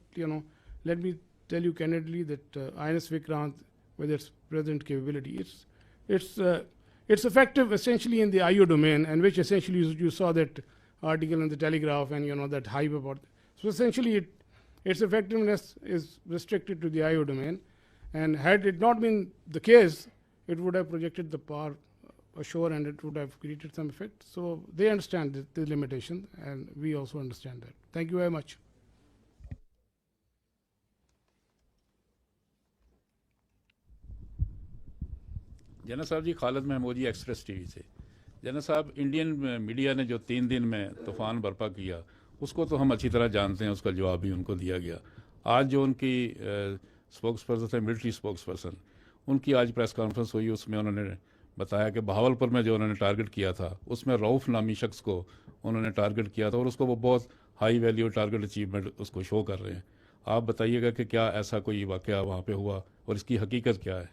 let me tell you candidly that INS Vikrant, with its present capability, it's effective essentially in the IO domain, and which essentially you saw that article in the Telegraph and that hype about. So essentially, its effectiveness is restricted to the IO domain, and had it not been the case, it would have projected the power ashore and it would have created some effect. So they understand the limitation, and we also understand that. Thank you very much. जना साहब जी, खालिद महमूद जी, express TV से। जना साहब, Indian media ने जो 3 दिन में तूफ़ान बर्पा किया, उसको तो हम अच्छी तरह जानते हैं, उसका जवाब भी उनको दिया गया। आज जो उनकी स्पोक्स पर्सन थे, मिलिट्री स्पोक्स पर्सन, उनकी आज प्रेस कॉन्फ्रेंस हुई, उसमें उन्होंने बताया कि बहावलपुर में जो उन्होंने टारगेट किया था, उसमें रऊफ़ नामी शख्स को उन्होंने टारगेट किया था और उसको वो बहुत हाई वैल्यू टारगेट अचीवमेंट उसको शो कर रहे हैं। आप बताइएगा कि क्या ऐसा कोई वाक़या वहाँ पे हुआ और इसकी हकीकत क्या है?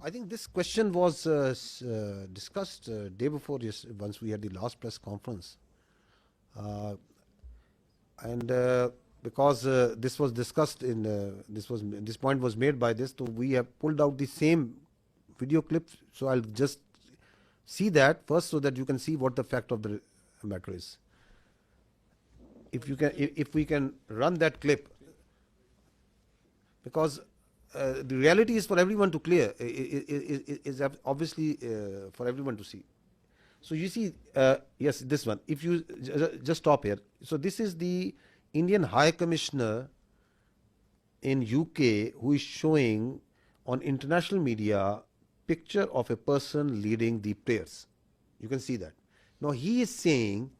I think this question was discussed day before, once we had the last press conference. And because this was discussed in this point was made by this, so we have pulled out the same video clip. So I'll just see that first, so that you can see what the fact of the matter is. If you can, if we can run that clip, because the reality is for everyone to clear, is obviously for everyone to see. So you see, yes, this one. If you just stop here. So this is the Indian High Commissioner in UK who is showing on international media picture of a person leading the prayers. You can see that. Now he is saying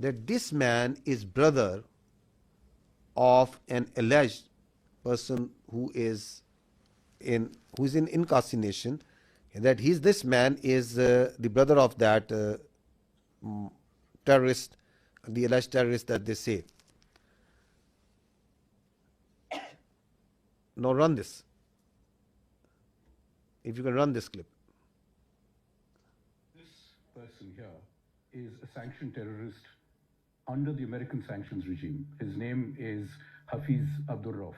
that this man is brother of an alleged person who is in incarceration, and that this man is the brother of that terrorist, the alleged terrorist that they say. Now run this. If you can run this clip. This person here is a sanctioned terrorist under the American sanctions regime. His name is Hafiz Abdur Rauf.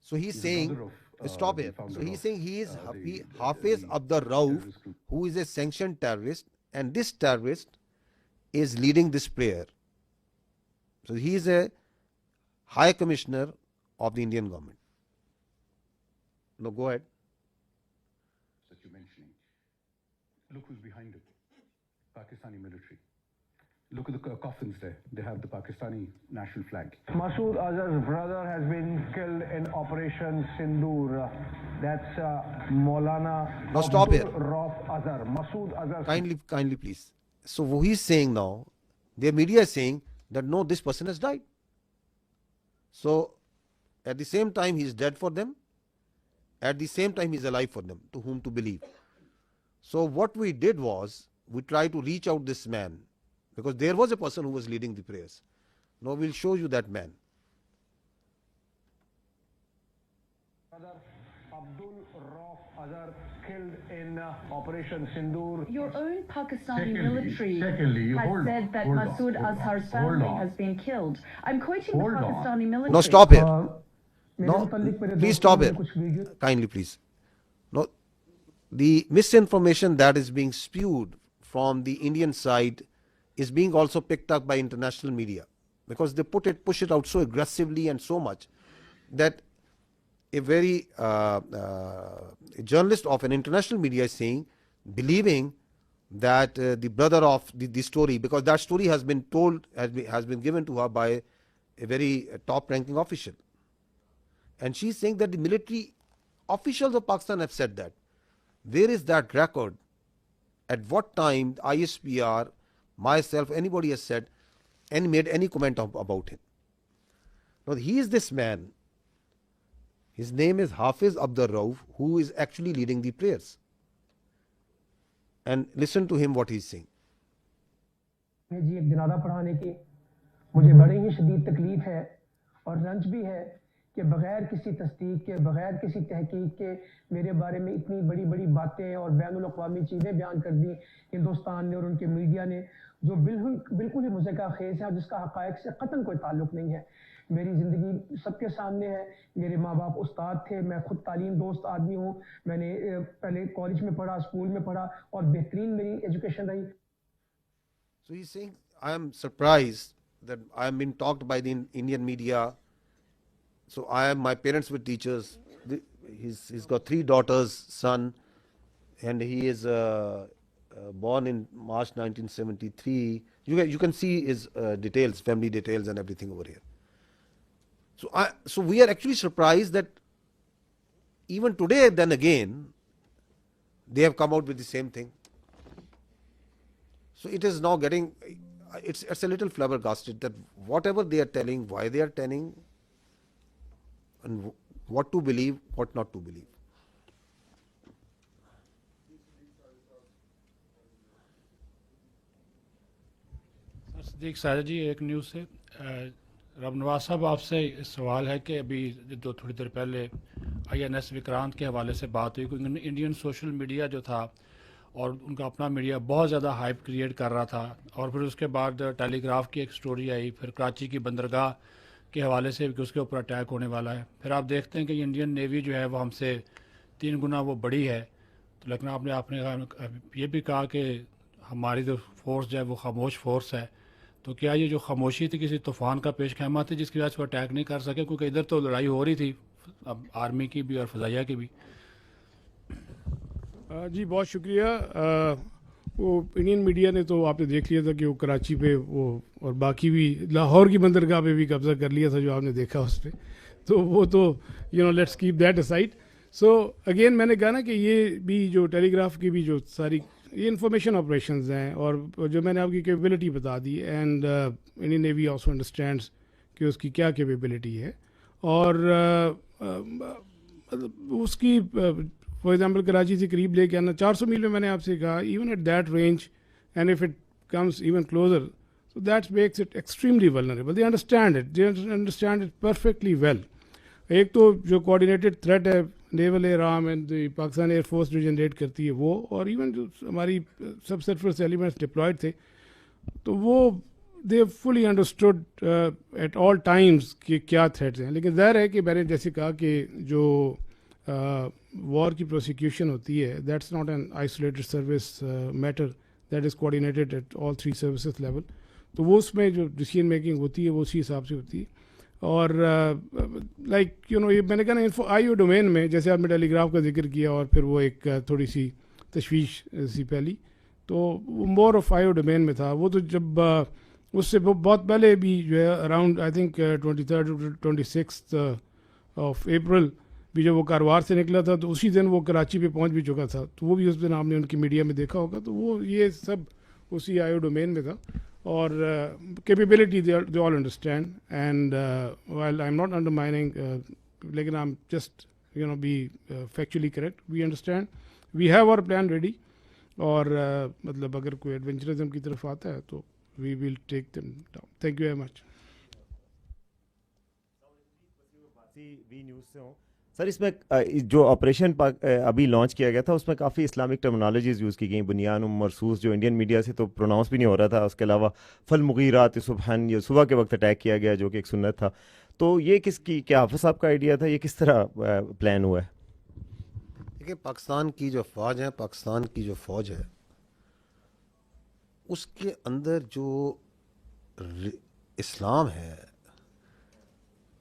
So he's saying, stop here. So he's saying he is Hafiz Abdur Rauf, who is a sanctioned terrorist, and this terrorist is leading this prayer. So he is a High Commissioner of the Indian government. No, go ahead. That you're mentioning. Look who's behind it. Pakistani military. Look at the coffins there. They have the Pakistani national flag. Masood Azhar's brother has been killed in Operation Sindoor. That's Maulana. Now stop here. Rauf Azhar. Masood Azhar. Kindly, please. So what he's saying now, their media is saying that no, this person has died. So at the same time, he's dead for them. At the same time, he's alive for them, to whom to believe. So what we did was, we tried to reach out this man, because there was a person who was leading the prayers. Now we'll show you that man. Abdul Rauf Azhar killed in Operation Sindoor. Your own Pakistani military you has said that Masood Azhar's family has been killed. I'm quoting the Pakistani military. No, stop here. No, please stop here. Kindly, please. No, the misinformation that is being spewed from the Indian side is being also picked up by international media, because they push it out so aggressively and so much that a very a journalist of an international media is saying, believing that the brother of the story, because that story has been told, has been given to her by a very top-ranking official. And she's saying that the military officials of Pakistan have said that. Where is that record? At what time ISPR, myself, anybody has said and made any comment about him? Now he is this man. His name is Hafiz Abdur Rauf, who is actually leading the prayers. And listen to him what he's saying. जी एक जनाजा पढ़ाने की मुझे बड़ी ही शदीद तकलीफ है और रंज भी है कि बगैर किसी तस्दीक के, बगैर किसी तहकीक के मेरे बारे में इतनी बड़ी बड़ी बातें और बैनुल-अक़वामी चीज़ें बयान कर दी हिंदुस्तान ने और उनके मीडिया ने, जो बिल्कुल ही मुज़क्का खेज़ है और जिसका हक़ाइक़ से क़तन कोई ताल्लुक़ नहीं है। मेरी ज़िंदगी सबके सामने है। मेरे माँ बाप उस्ताद थे, मैं खुद तालीम दोस्त आदमी हूँ। मैंने पहले कॉलेज में पढ़ा, स्कूल में पढ़ा और बेहतरीन मेरी एजुकेशन रही। So he's saying, I am surprised that I am being talked by the Indian media. So my parents were teachers. He's got 3 daughters, son, and he is born in March 1973. You can see his details, family details and everything over here. So we are actually surprised that even today, then again, they have come out with the same thing. So it is now getting, it's a little flabbergasted that whatever they are telling, why they are telling, and what to believe, what not to believe. Sadiq साजा जी, एक news से रब नवाज साहब आपसे सवाल है कि अभी थोड़ी देर पहले INS विक्रांत के हवाले से बात हुई, क्योंकि इंडियन सोशल मीडिया जो था और उनका अपना मीडिया बहुत ज़्यादा हाइप क्रिएट कर रहा था, और फिर उसके बाद टेलीग्राफ की एक स्टोरी आई, फिर कराची की बंदरगाह کے حوالے سے کہ اس کے اوپر اٹیک ہونے والا ہے. پھر آپ دیکھتے ہیں کہ انڈین نیوی جو ہے وہ ہم سے 3 گنا وہ بڑی ہے. تو لیکن آپ نے یہ بھی کہا کہ ہماری جو فورس جو ہے وہ خاموش فورس ہے. تو کیا یہ جو خاموشی تھی کسی طوفان کا پیش خیمہ تھی جس کی وجہ سے وہ اٹیک نہیں کر سکے؟ کیونکہ ادھر تو لڑائی ہو رہی تھی اب آرمی کی بھی اور فضائیہ کی بھی. جی بہت شکریہ. وہ انڈین میڈیا نے تو آپ نے دیکھ لیا تھا کہ وہ کراچی پہ وہ اور باقی بھی لاہور کی بندرگاہ پہ بھی قبضہ کر لیا تھا جو آپ نے دیکھا اس پہ. تو وہ تو let's keep that aside. So again میں نے کہا نا کہ یہ بھی جو ٹیلی گراف کی بھی جو ساری یہ انفارمیشن آپریشنز ہیں اور جو میں نے آپ کی کیپیبلٹی بتا the end Indian navy also understands کہ اس کی کیا کیپیبلٹی ہے. اور اس کی فار ایگزامپل کراچی سے قریب لے کے آنا 400 میل میں میں نے آپ سے کہا even at that range and if it comes even closer so that makes it extremely vulnerable. They understand it perfectly well. ایک تو جو کوآرڈینیٹڈ تھریٹ ہے naval air arm and Pakistan air force جو جنریٹ کرتی ہے وہ اور ایون جو ہماری سب سرفیس ایلیمنٹس ڈپلائڈ تھے تو وہ دے فلی انڈرسٹوڈ ایٹ آل ٹائمز کہ کیا تھریٹس ہیں. لیکن ظاہر ہے کہ میں نے جیسے کہا کہ جو وار کی پروسیکیوشن ہوتی ہے that's not an isolated service matter that is coordinated at all 3 services level. تو وہ اس میں جو ڈیسیژن میکنگ ہوتی ہے وہ اسی حساب سے ہوتی ہے. اور لائک یہ میں نے کہا نا آئی او ڈومین میں جیسے آپ نے ٹیلی گراف کا ذکر کیا اور پھر وہ ایک تھوڑی سی تشویش سی پہلی تو وہ more of I O domain میں تھا. وہ تو جب اس سے بہت پہلے بھی جو ہے around I think 23 26 of April بھی جب وہ کاروبار سے نکلا تھا تو اسی دن وہ کراچی پہ پہنچ بھی چکا تھا. تو وہ بھی اس دن آپ نے ان کی میڈیا میں دیکھا ہوگا. تو وہ یہ سب اسی آئی او ڈومین میں تھا. اور capability they all understand and while I am not undermining لیکن I am just be factually correct. We understand we have our plan ready. اور مطلب اگر کوئی ایڈونچرزم کی طرف آتا ہے تو we will take them down. Thank you very much. News سے ہوں سر. اس میں جو آپریشن ابھی لانچ کیا گیا تھا اس میں کافی اسلامک ٹرمنالوجیز یوز کی گئیں. بنیان مرسوس جو انڈین میڈیا سے تو پروناؤنس بھی نہیں ہو رہا تھا. اس کے علاوہ فالمغیرات صبحن یہ صبح کے وقت اٹیک کیا گیا جو کہ ایک سنت تھا. تو یہ کس کی کیا حافظ صاحب کا آئیڈیا تھا؟ یہ کس طرح پلان ہوا ہے؟ دیکھیں پاکستان کی جو افواج ہے پاکستان کی جو فوج ہے اس کے اندر جو اسلام ہے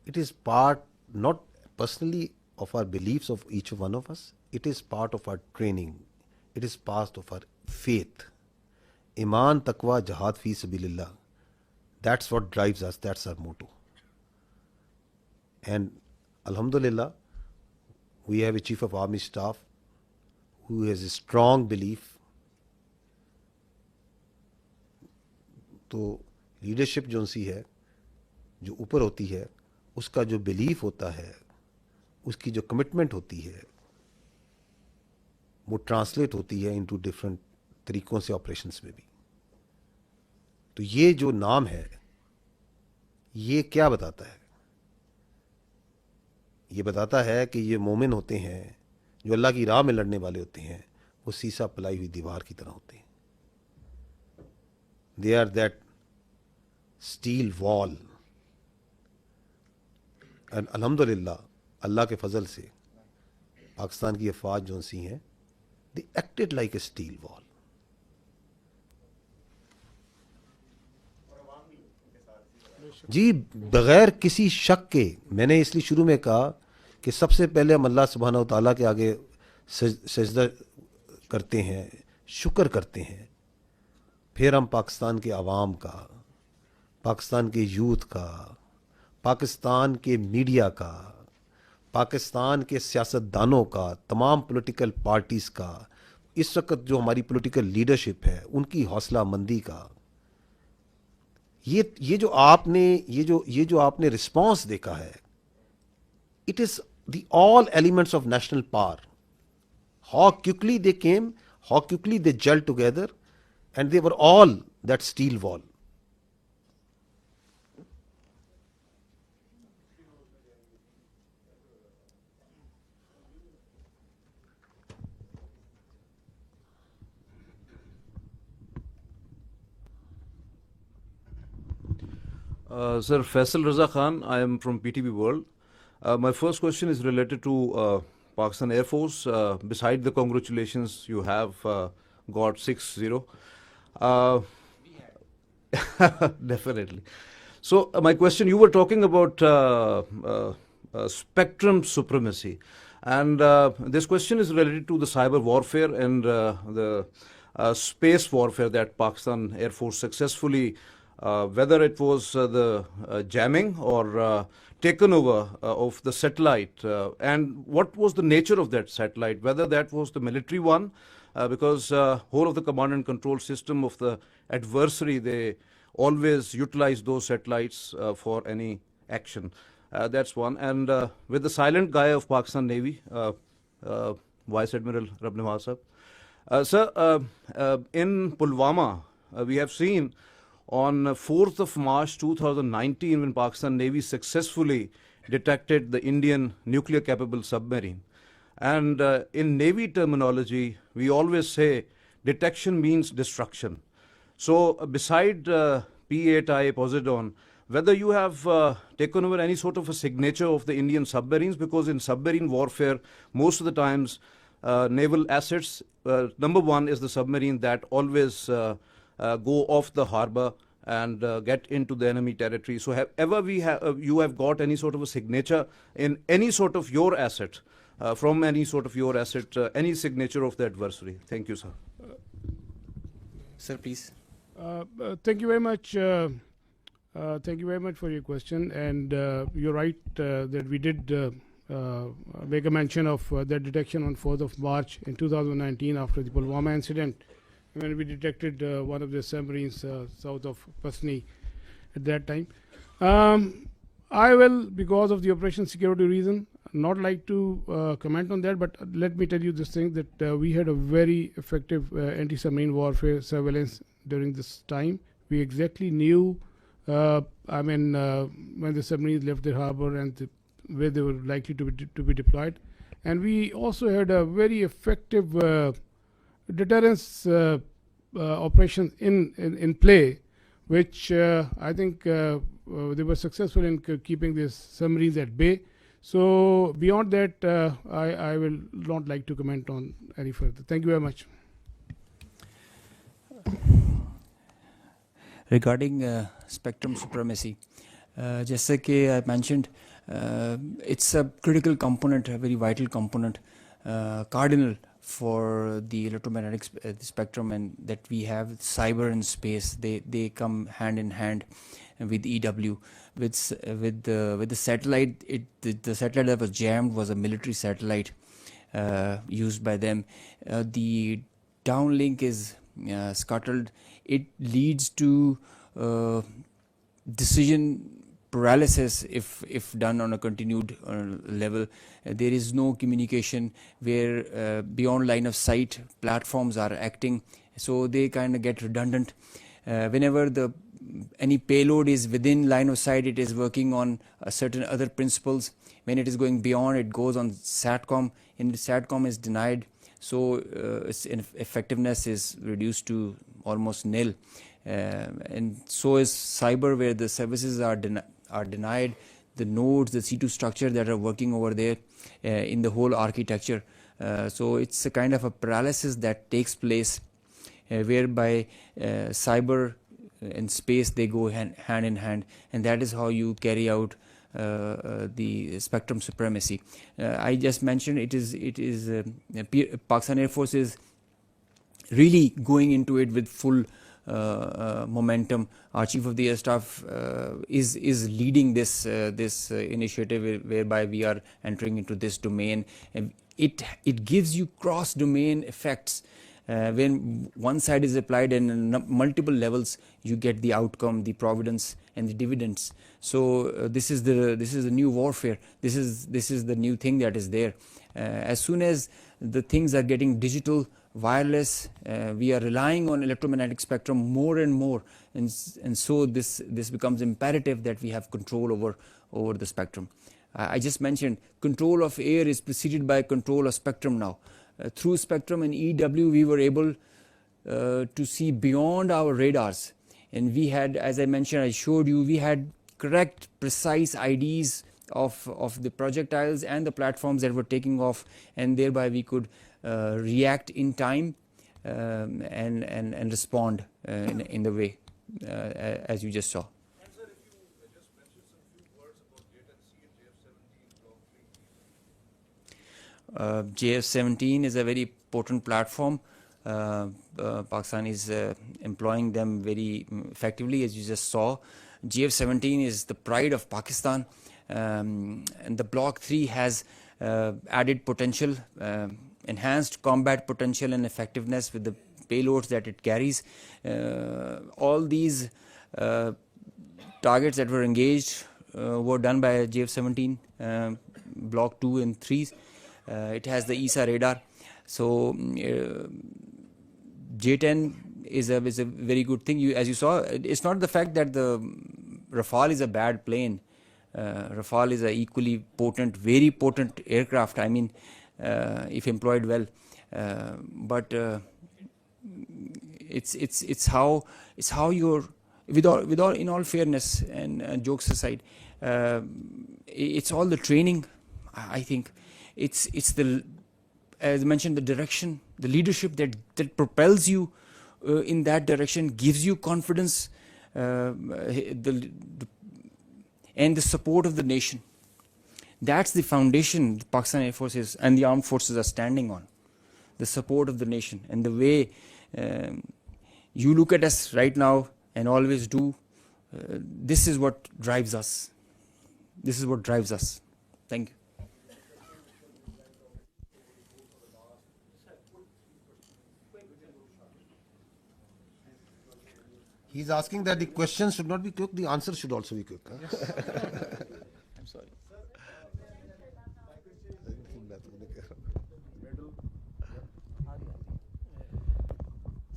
it is part not personally of our beliefs of each one of us. It is part of our training. It is part of our faith. Iman, taqwa, jihad fi sabilillah. That's what drives us. That's our motto. And alhamdulillah, we have a chief of army staff who has a strong belief. تو leadership جو سی ہے جو اوپر ہوتی ہے اس کا جو belief ہوتا ہے اس کی جو کمٹمنٹ ہوتی ہے وہ ٹرانسلیٹ ہوتی ہے انٹو ڈفرینٹ طریقوں سے آپریشنس میں بھی. تو یہ جو نام ہے یہ کیا بتاتا ہے؟ یہ بتاتا ہے کہ یہ مومن ہوتے ہیں جو اللہ کی راہ میں لڑنے والے ہوتے ہیں وہ سیسا پلائی ہوئی دیوار کی طرح ہوتے ہیں. دے آر دیٹ اسٹیل وال. اینڈ الحمدللہ اللہ کے فضل سے پاکستان کی افواج جو سی ہیں they acted like a steel wall. جی بغیر کسی شک کے میں نے اس لیے شروع میں کہا کہ سب سے پہلے ہم اللہ سبحانہ و تعالیٰ کے آگے سجدہ کرتے ہیں, شکر کرتے ہیں, پھر ہم پاکستان کے عوام کا, پاکستان کے یوتھ کا, پاکستان کے میڈیا کا, پاکستان کے سیاستدانوں کا, تمام پولیٹیکل پارٹیز کا, اس وقت جو ہماری پولیٹیکل لیڈرشپ ہے ان کی حوصلہ مندی کا. یہ جو آپ نے رسپانس دیکھا ہے, it is the all elements of national power. How quickly they came, how quickly they gel together, and they were all that steel wall. Sir, Faisal Raza Khan, I am from PTB World. My first question is related to Pakistan Air Force. Beside the congratulations, you have got 6-0. Definitely. So my question, you were talking about spectrum supremacy. And this question is related to the cyber warfare and the space warfare that Pakistan Air Force successfully, whether it was the jamming or taken over of the satellite, and what was the nature of that satellite, whether that was the military one, because whole of the command and control system of the adversary, they always utilize those satellites for any action. That's one. And with the silent guy of Pakistan Navy, Vice Admiral Rab Nawaz Sahab. Sir, in Pulwama, we have seen on 4th of March 2019 when Pakistan Navy successfully detected the Indian nuclear-capable submarine. And in Navy terminology, we always say detection means destruction. So beside P-8I Poseidon, whether you have taken over any sort of a signature of the Indian submarines, because in submarine warfare, most of the times naval assets, number one is the submarine that always go off the harbor and get into the enemy territory. So you have got any sort of a signature in any sort of your asset, from any sort of your asset, any signature of the adversary? Thank you, sir. Sir, please. Thank you very much. Thank you very much for your question. And you're right that we did make a mention of that detection on 4th of March in 2019 after the Pulwama incident, when we detected one of the submarines south of Pasni at that time. I will, because of the operation security reason, not like to comment on that, but let me tell you this thing, that we had a very effective anti-submarine warfare surveillance during this time. We exactly knew, when the submarines left the harbor and where they were likely to be deployed. And we also had a very effective deterrence operations in play, which I think they were successful in keeping these submarines at bay. So beyond that, I will not like to comment on any further. Thank you very much. Regarding spectrum supremacy, जैसे कि I mentioned, it's a critical component, a very vital component, cardinal for the electromagnetic spectrum, and that we have cyber and space. They come hand in hand with EW. With the satellite, the satellite that was jammed was a military satellite used by them. The downlink is scuttled. It leads to decision paralysis if done on a continued level. There is no communication where beyond line of sight platforms are acting, so they kind of get redundant. Whenever any payload is within line of sight, it is working on certain other principles. When it is going beyond, it goes on SATCOM, and the SATCOM is denied, so its effectiveness is reduced to almost nil. And so is cyber, where the services are denied, the nodes, the C2 structure that are working over there in the whole architecture. So it's a kind of a paralysis that takes place, whereby cyber and space, they go hand in hand, and that is how you carry out the spectrum supremacy. I just mentioned it is Pakistan Air Force is really going into it with full momentum. Our Chief of the Air Staff is leading this initiative, whereby we are entering into this domain, and it gives you cross domain effects. When one side is applied and multiple levels, you get the outcome, the providence and the dividends. So this is the new warfare. This is the new thing that is there. As soon as the things are getting digital, wireless, we are relying on electromagnetic spectrum more and more, and so this becomes imperative that we have control over the spectrum. I just mentioned control of air is preceded by control of spectrum now. Through spectrum and EW, we were able to see beyond our radars, and we had, as I mentioned, I showed you, we had correct, precise IDs of the projectiles and the platforms that were taking off, and thereby we could react in time and respond in the way as you just saw. JF17 is a very potent platform. Pakistan is employing them very effectively, as you just saw. JF17 is the pride of Pakistan, and the Block 3 has added potential, enhanced combat potential and effectiveness with the payloads that it carries. All these targets that were engaged were done by JF17, Block 2 and 3. It has the ESA radar. So J10 is a very good thing. As you saw, it's not the fact that the Rafale is a bad plane. Rafale is a equally potent, very potent aircraft. I mean, if employed well, but it's how you're with all in all fairness and jokes aside, it's all the training. I think it's the, as I mentioned, the direction, the leadership that propels you in that direction, gives you confidence, and the support of the nation. That's the foundation the Pakistan Air Forces and the armed forces are standing on. The support of the nation, and the way you look at us right now and always do, this is what drives us. This is what drives us. Thank you. He's asking that the questions should not be quick, the answers should also be quick. Huh? I'm sorry.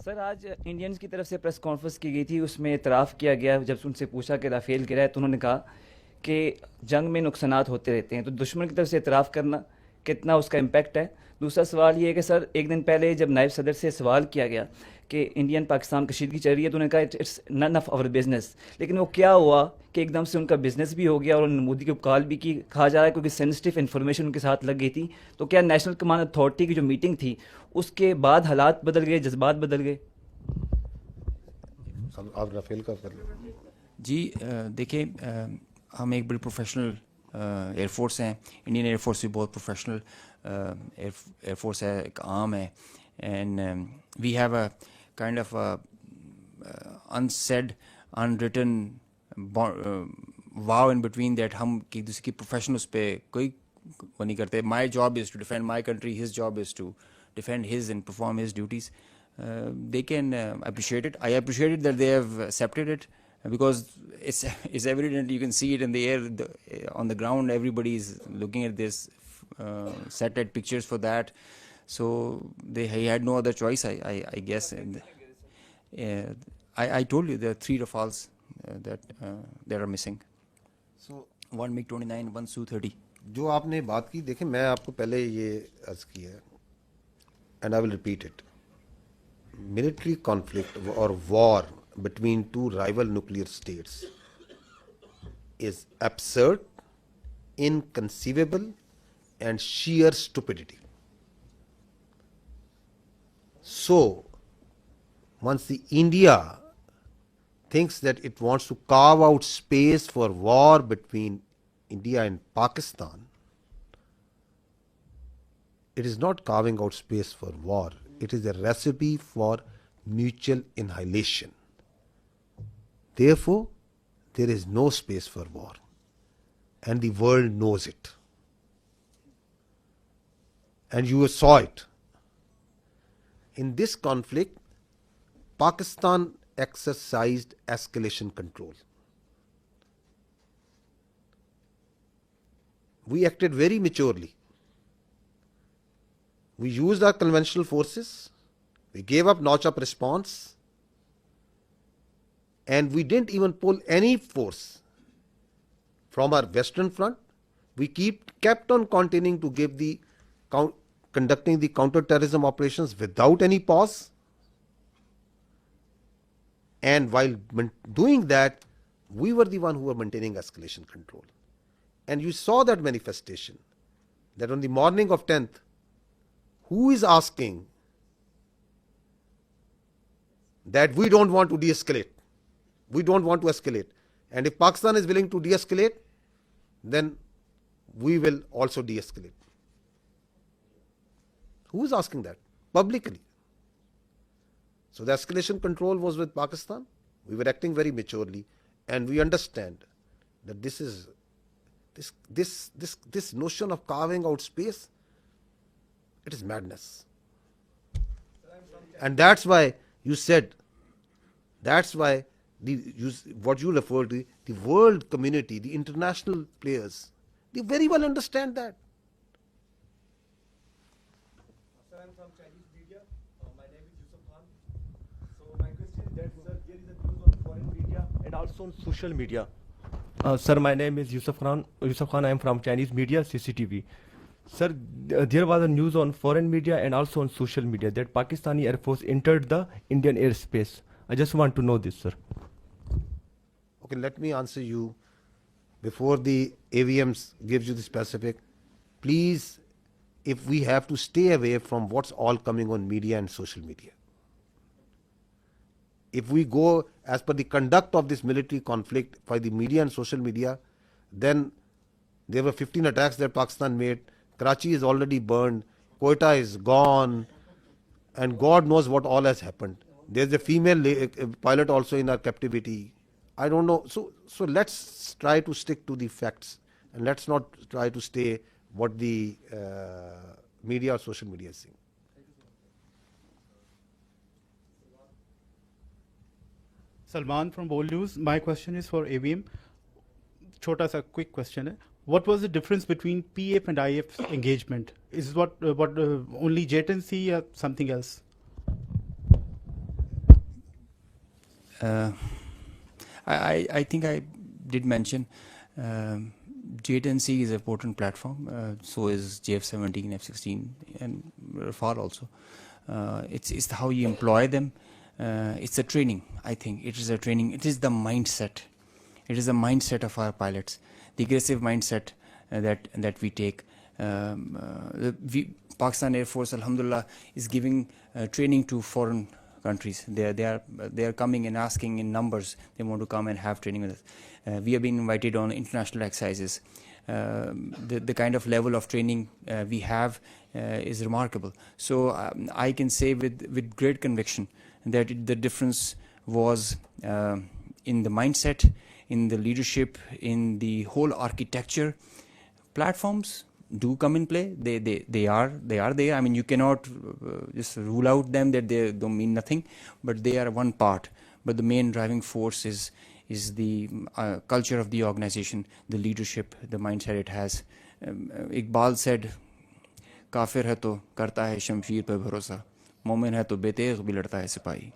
Sir आज Indians की तरफ से press conference की गई थी, उसमें इतराफ़ किया गया जब उनसे पूछा कि राफेल गिरा है तो उन्होंने कहा कि जंग में नुकसानात होते रहते हैं, तो दुश्मन की तरफ से इतराफ़ करना कितना उसका इम्पैक्ट है। दूसरा सवाल ये है कि सर एक दिन पहले जब नायब सदर से सवाल किया गया कि इंडियन पाकिस्तान कशीदगी चल रही है तो उन्होंने कहा it's none of our business, लेकिन वो क्या हुआ कि एकदम से उनका बिजनेस भी हो गया और उन्होंने मोदी को कॉल भी की, कहा जा रहा है क्योंकि सेंसिटिव इन्फॉर्मेशन उनके साथ लग गई थी। तो क्या नेशनल कमांड अथॉरिटी की जो मीटिंग थी उसके बाद हालात बदल गए, जज्बात बदल गए? आप राफेल का कर लो जी। देखिए, हम एक बड़ी प्रोफेशनल एयरफोर्स हैं। इंडियन एयरफोर्स भी बहुत प्रोफेशनल एयरफोर्स है, एक आर्म है, and we have a kind of unsaid unwritten vow in between that हम एक दूसरे की प्रोफेशन उस पर कोई वो नहीं करते। My job is to defend my country, his job is to defend his and perform his duties. They can appreciate it. I appreciate it that they have accepted it, because it's evident. You can see it in the air, on the ground. Everybody is looking at this, satellite pictures for that. So he had no other choice, I guess. I told you there are 3 Rafales that are missing. So one MiG-29, one Su-30. जो आपने बात की, देखिए मैं आपको पहले ये अर्ज किया है, and I will repeat it. Military conflict or war between 2 rival nuclear states is absurd, inconceivable, and sheer stupidity. So, once the India thinks that it wants to carve out space for war between India and Pakistan, it is not carving out space for war. It is a recipe for mutual annihilation. Therefore, there is no space for war, and the world knows it. And you saw it. In this conflict, Pakistan exercised escalation control. We acted very maturely. We used our conventional forces, we gave up notch-up response, and we didn't even pull any force from our western front. We kept on continuing to give conducting the counter-terrorism operations without any pause. And while doing that, we were the one who were maintaining escalation control. And you saw that manifestation, that on the morning of 10th, who is asking that we don't want to de-escalate, we don't want to escalate, and if Pakistan is willing to de-escalate, then we will also de-escalate. Who is asking that? Publicly. So the escalation control was with Pakistan. We were acting very maturely, and we understand that this is this notion of carving out space, it is madness. And that's why you said, that's why what you referred to, the world community, the international players, they very well understand that. Sir, I'm from Chinese media. My name is Yusuf Khan. So my question is that, sir, there is a news on foreign media and also on social media. Sir, my name is Yusuf Khan. I am from Chinese media, CCTV. Sir, there was a news on foreign media and also on social media that Pakistani Air Force entered the Indian airspace. I just want to know this, sir. Okay, let me answer you before the AVMs gives you the specific. Please, if we have to stay away from what's all coming on media and social media. If we go as per the conduct of this military conflict by the media and social media, then there were 15 attacks that Pakistan made. Karachi is already burned. Quetta is gone. And God knows what all has happened. There's a female pilot also in our captivity. I don't know. So let's try to stick to the facts, and let's not try to stay what the media or social media is saying. Salman from Bold News. My question is for AVM. Chota sa quick question hai. What was the difference between PF and IF engagement? Is what only JTNC or something else? I think I did mention JTNC is a potent platform. So is JF-17, F-16, and Rafale also. It's how you employ them. It's a training. I think it is a training. It is the mindset. It is the mindset of our pilots. The aggressive mindset that we take. Pakistan Air Force, alhamdulillah, is giving training to foreign countries. They are coming and asking in numbers. They want to come and have training with us. We have been invited on international exercises. The kind of level of training we have is remarkable. So I can say with great conviction that the difference was in the mindset, in the leadership, in the whole architecture. Platforms do come in play. They are there. I mean, you cannot just rule out them that they don't mean nothing, but they are one part. But the main driving force is the culture of the organization, the leadership, the mindset it has. Iqbal said, "Kafir hai to karta hai shamsheer pe bharosa, momin hai to beteq bhi ladta hai sipahi."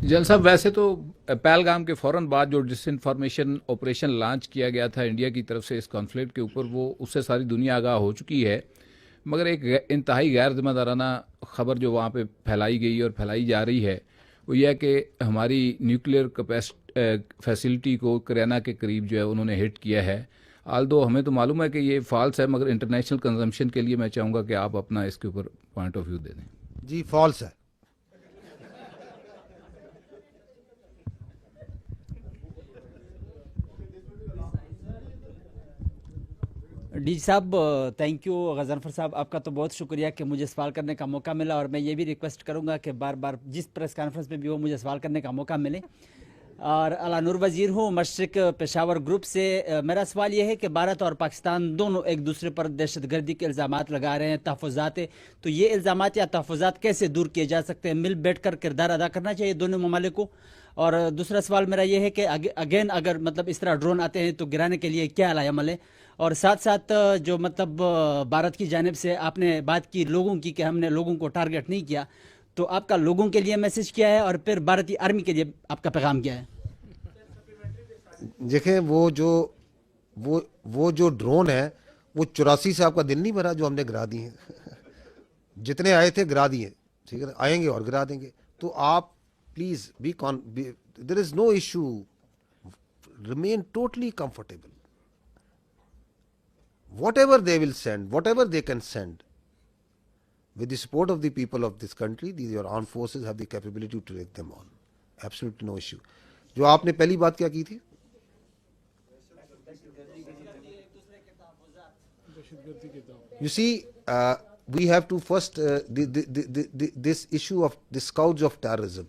General साहब, वैसे तो पहलगाम के फ़ौरन बाद जो disinformation operation launch किया गया था इंडिया की तरफ से इस कॉन्फ्लिक्ट के ऊपर, वो उससे सारी दुनिया आगाह हो चुकी है, मगर एक इंतहाई गैर जिम्मेदाराना ख़बर जो वहाँ पे फैलाई गई और फैलाई जा रही है वो यह है कि हमारी न्यूक्लियर फैसिलिटी को करियाना के करीब जो है उन्होंने हिट किया है। आल्दो हमें तो मालूम है कि ये फॉल्स है, मगर इंटरनेशनल कंजम्पशन के लिए मैं चाहूँगा कि आप अपना इसके ऊपर पॉइंट ऑफ व्यू दे दें। जी, फॉल्स है। डी साहब, थैंक यू। गजनफर साहब, आपका तो बहुत शुक्रिया कि मुझे सवाल करने का मौका मिला, और मैं ये भी रिक्वेस्ट करूंगा कि बार बार जिस प्रेस कॉन्फ्रेंस में भी हो मुझे सवाल करने का मौका मिले। और अला नूर वज़ीर हूँ मशरिक पेशावर ग्रुप से। मेरा सवाल ये है कि भारत और पाकिस्तान दोनों एक दूसरे पर दहशतगर्दी के इल्ज़ामात लगा रहे हैं, तहफ़्फ़ुज़ात, तो ये इल्ज़ामात या तहफ़्फ़ुज़ात कैसे दूर किए जा सकते हैं? मिल बैठ कर किरदार अदा करना चाहिए दोनों ममालिक को। और दूसरा सवाल मेरा ये है कि अगेन अगर मतलब इस तरह ड्रोन आते हैं तो गिराने के लिए क्या अमल है? और साथ साथ जो मतलब भारत की जानिब से आपने बात की लोगों की कि हमने लोगों को टारगेट नहीं किया, तो आपका लोगों के लिए मैसेज क्या है और फिर भारतीय आर्मी के लिए आपका पैगाम क्या है? देखें, वो जो ड्रोन है वो 84 से आपका दिल नहीं भरा जो हमने गिरा दी है। جتنے آئے تھے گرا دیے, ٹھیک ہے, آئیں گے اور گرا دیں گے. تو آپ please there is no issue, remain totally comfortable. Whatever they will send, whatever they can send, with the support of the people of this country, these your armed forces have the capability to take them on. Absolutely no issue. جو آپ نے پہلی بات کیا کی تھی, you see, we have to first this issue of the scourge of terrorism.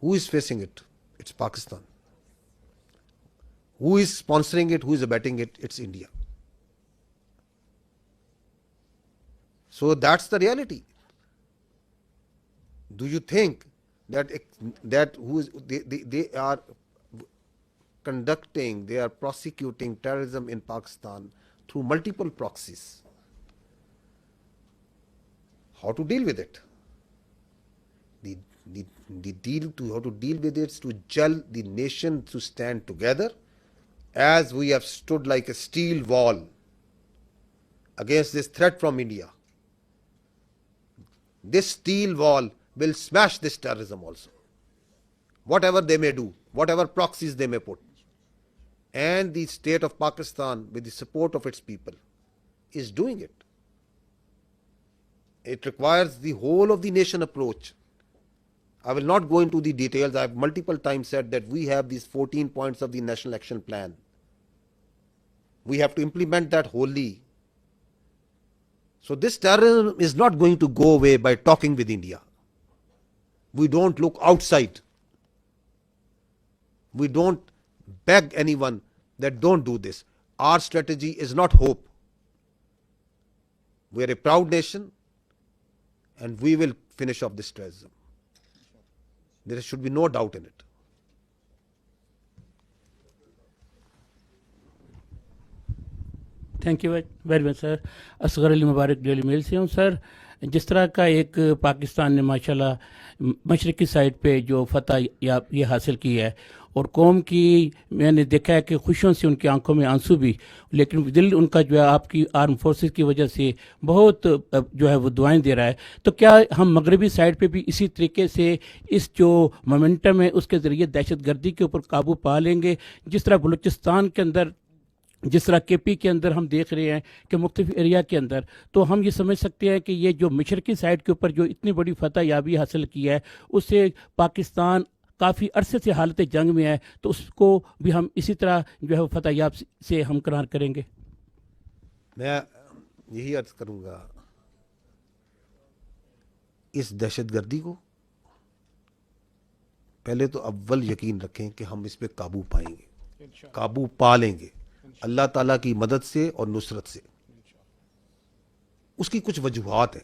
Who is facing it? It's Pakistan. Who is sponsoring it? Who is abetting it? It's India. So that's the reality. Do you think that who is they are conducting, they are prosecuting terrorism in Pakistan through multiple proxies? How to deal with it? How to deal with it is to gel the nation to stand together, as we have stood like a steel wall against this threat from India. This steel wall will smash this terrorism also, whatever they may do, whatever proxies they may put. And the state of Pakistan, with the support of its people, is doing it. It requires the whole of the nation approach. I will not go into the details. I have multiple times said that we have these 14 points of the National Action Plan. We have to implement that wholly. So this terrorism is not going to go away by talking with India. We don't look outside. We don't beg anyone that don't do this. Our strategy is not hope. We are a proud nation, and we will finish off this terrorism. There should be no doubt in it. Thank you very much sir. Asghar Ali Mubarak Daily Mail سے ہوں سر. جس طرح کا ایک پاکستان نے ماشاءاللہ مشرقی side پہ جو فتح یہ حاصل کی ہے, اور قوم کی میں نے دیکھا ہے کہ خوشیوں سے ان کی آنکھوں میں آنسو بھی, لیکن دل ان کا جو ہے آپ کی آرم فورسز کی وجہ سے بہت جو ہے وہ دعائیں دے رہا ہے. تو کیا ہم مغربی سائڈ پہ بھی اسی طریقے سے اس جو مومنٹم ہے اس کے ذریعے دہشت گردی کے اوپر قابو پا لیں گے, جس طرح بلوچستان کے اندر, جس طرح کے پی کے اندر ہم دیکھ رہے ہیں کہ مختلف ایریا کے اندر, تو ہم یہ سمجھ سکتے ہیں کہ یہ جو مشرقی سائڈ کے اوپر جو اتنی بڑی فتح یابی حاصل کی ہے, اس سے پاکستان کافی عرصے سے حالت جنگ میں ہے, تو اس کو بھی ہم اسی طرح جو ہے فتح یاب سے ہمکنار کریں گے. میں یہی عرض کروں گا, اس دہشت گردی کو پہلے تو اول یقین رکھیں کہ ہم اس پہ قابو پائیں گے, قابو پا لیں گے اللہ تعالیٰ کی مدد سے اور نصرت سے. اس کی کچھ وجوہات ہیں.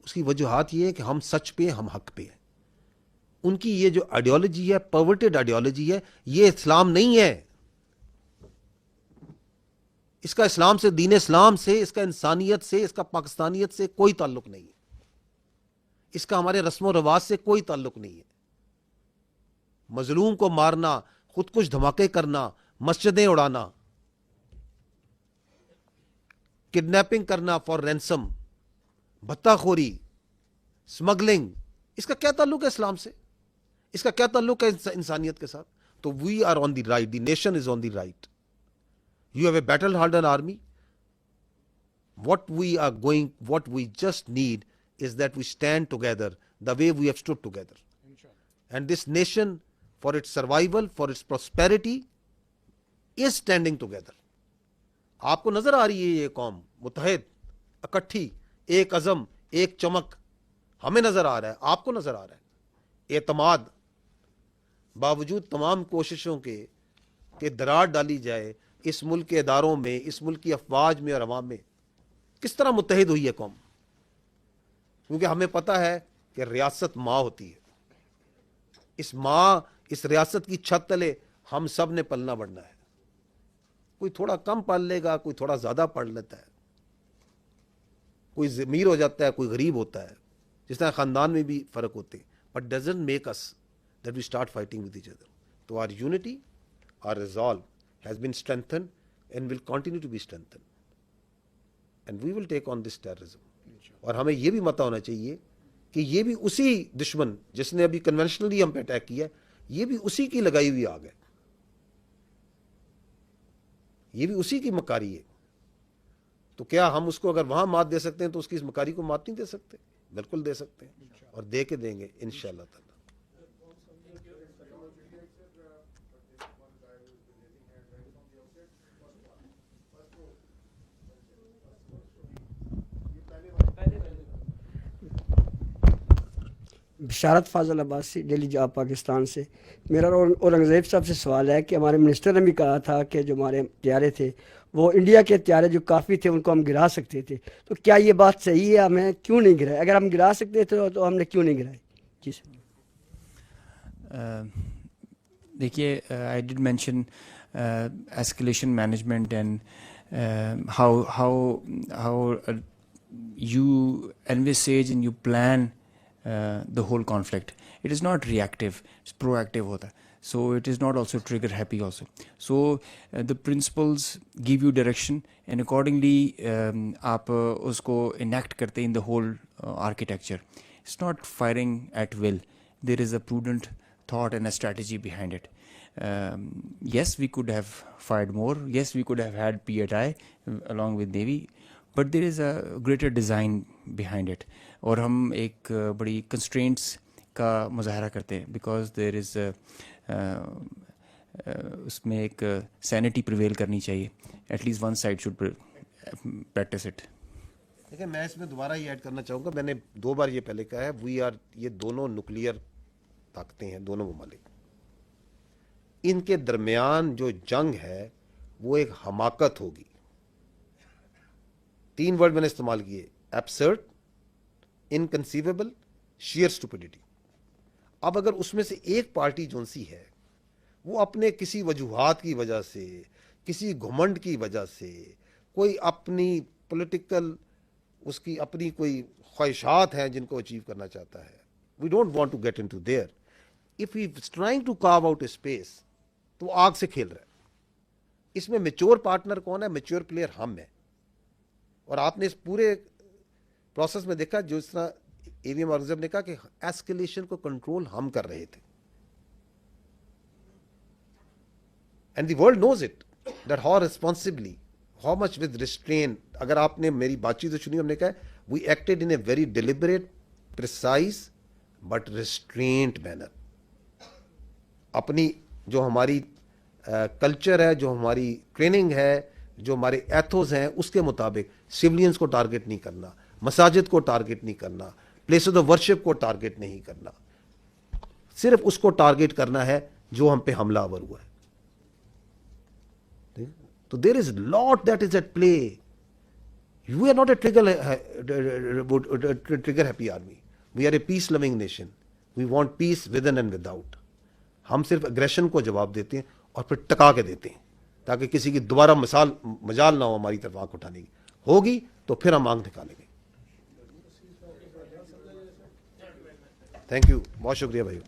اس کی وجوہات یہ ہے کہ ہم سچ پہ, ہم حق پہ ہیں. ان کی یہ جو آئیڈیالوجی ہے, پرورٹڈ آئیڈیالوجی ہے, یہ اسلام نہیں ہے. اس کا اسلام سے, دین اسلام سے, اس کا انسانیت سے, اس کا پاکستانیت سے کوئی تعلق نہیں ہے. اس کا ہمارے رسم و رواج سے کوئی تعلق نہیں ہے. مظلوم کو مارنا, خود کش دھماکے کرنا, مسجدیں اڑانا, کڈنیپنگ کرنا فار رینسم, بھتہ خوری, سمگلنگ, اس کا کیا تعلق ہے اسلام سے؟ اس کا کیا تعلق ہے انسانیت کے ساتھ؟ تو we are on the right, the nation is on the right. You have a battle hardened army. what we just need is that we stand together the way we have stood together. And this nation, for its survival, for its prosperity, is standing together. آپ کو نظر آ رہی ہے یہ قوم متحد, اکٹھی, ایک عزم, ایک چمک, ہمیں نظر آ رہا ہے, آپ کو نظر آ رہا ہے. اعتماد, باوجود تمام کوششوں کے کہ دراڑ ڈالی جائے اس ملک کے اداروں میں, اس ملک کی افواج میں اور عوام میں, کس طرح متحد ہوئی ہے قوم؟ کیونکہ ہمیں پتہ ہے کہ ریاست ماں ہوتی ہے. اس ماں, اس ریاست کی چھت تلے ہم سب نے پلنا بڑھنا ہے. کوئی تھوڑا کم پال لے گا, کوئی تھوڑا زیادہ پڑھ لیتا ہے, کوئی امیر ہو جاتا ہے, کوئی غریب ہوتا ہے, جس طرح خاندان میں بھی فرق ہوتے ہیں. But doesn't make us that we start fighting with each other. تو our unity, our resolve has been strengthened and will continue to be strengthened. And we will take on this terrorism. اور ہمیں یہ بھی پتہ ہونا چاہیے کہ یہ بھی اسی دشمن جس نے ابھی کنونشنلی ہم پہ اٹیک کیا یہ بھی اسی کی لگائی ہوئی آگ ہے, یہ بھی اسی کی مکاری ہے. تو کیا ہم اس کو اگر وہاں مات دے سکتے ہیں تو اس کی اس مکاری کو مات نہیں دے سکتے؟ بالکل دے سکتے ہیں, اور دے کے دیں گے انشاءاللہ تعالی. بشارت فاضل عباسی, دہلی جاب پاکستان سے. میرا اورنگزیب صاحب سے سوال ہے کہ ہمارے منسٹر نے بھی کہا تھا کہ جو ہمارے طیارے تھے وہ انڈیا کے طیارے جو کافی تھے ان کو ہم گرا سکتے تھے, تو کیا یہ بات صحیح ہے؟ ہمیں کیوں نہیں گرائے؟ اگر ہم گرا سکتے تھے تو ہم نے کیوں نہیں گرائے؟ جی سر. دیکھیے, آئی ڈڈ mention escalation management and how you envisage and you plan the whole conflict. It is not reactive, it's proactive hota. So it is not also trigger happy also. So the principles give you direction and accordingly aap usko enact karte in the whole architecture. It's not firing at will. There is a prudent thought and a strategy behind it. Yes, we could have fired more. Yes, we could have had PAI along with Navy. But there is a greater design behind it. اور ہم ایک بڑی constraints کا مظاہرہ کرتے ہیں because there از اس میں ایک سینٹی پریویل کرنی چاہیے. At least one side should practice it. دیکھیں, میں اس میں دوبارہ یہ ایڈ کرنا چاہوں گا, میں نے 2 بار یہ پہلے کہا ہے, یہ دونوں نیوکلیئر طاقتیں ہیں, دونوں ممالک. ان کے درمیان جو جنگ ہے وہ ایک حماقت ہوگی. 3 ورڈ میں نے استعمال کیے, ایبسرڈ, انکنسیویبل, شیئر اسٹوپڈیٹی. اب اگر اس میں سے ایک پارٹی جون سی ہے وہ اپنے کسی وجوہات کی وجہ سے, کسی گھمنڈ کی وجہ سے, کوئی اپنی پولیٹیکل اس کی اپنی کوئی خواہشات ہیں جن کو اچیو کرنا چاہتا ہے, we don't want to get into there. If he is trying to carve out a space تو وہ آگ سے کھیل رہا ہے. اس میں میچور پارٹنر کون ہے؟ میچور پلیئر ہم ہیں. اور آپ نے اس پورے پروسیس میں دیکھا جو اس طرح اے وی ایم اورنگزیب نے کہا کہ ایسکیلیشن کو کنٹرول ہم کر رہے تھے. And the world knows it that how responsibly, how much with restrain. اگر آپ نے میری بات چیت سنی, ہم نے کہا we acted in a very deliberate, precise but restraint manner. اپنی جو ہماری کلچر ہے, جو ہماری ٹریننگ ہے, جو ہمارے ایتھوز ہیں, اس کے مطابق سولینس کو ٹارگٹ نہیں کرنا, مساجد کو ٹارگٹ نہیں کرنا, پلیسز آف ورشپ کو ٹارگٹ نہیں کرنا. صرف اس کو ٹارگٹ کرنا ہے جو ہم پہ حملہ آور ہوا ہے. تو there is lot that is at play. You are not a trigger happy army. We are a peace loving nation. We want peace within and without. ہم صرف اگریشن کو جواب دیتے ہیں اور پھر ٹکا کے دیتے ہیں تاکہ کسی کی دوبارہ مجال نہ ہو ہماری طرف آنکھ اٹھانے کی. ہوگی تو پھر ہم آنکھ نکالیں گے. تھینک یو, بہت شکریہ بھائی.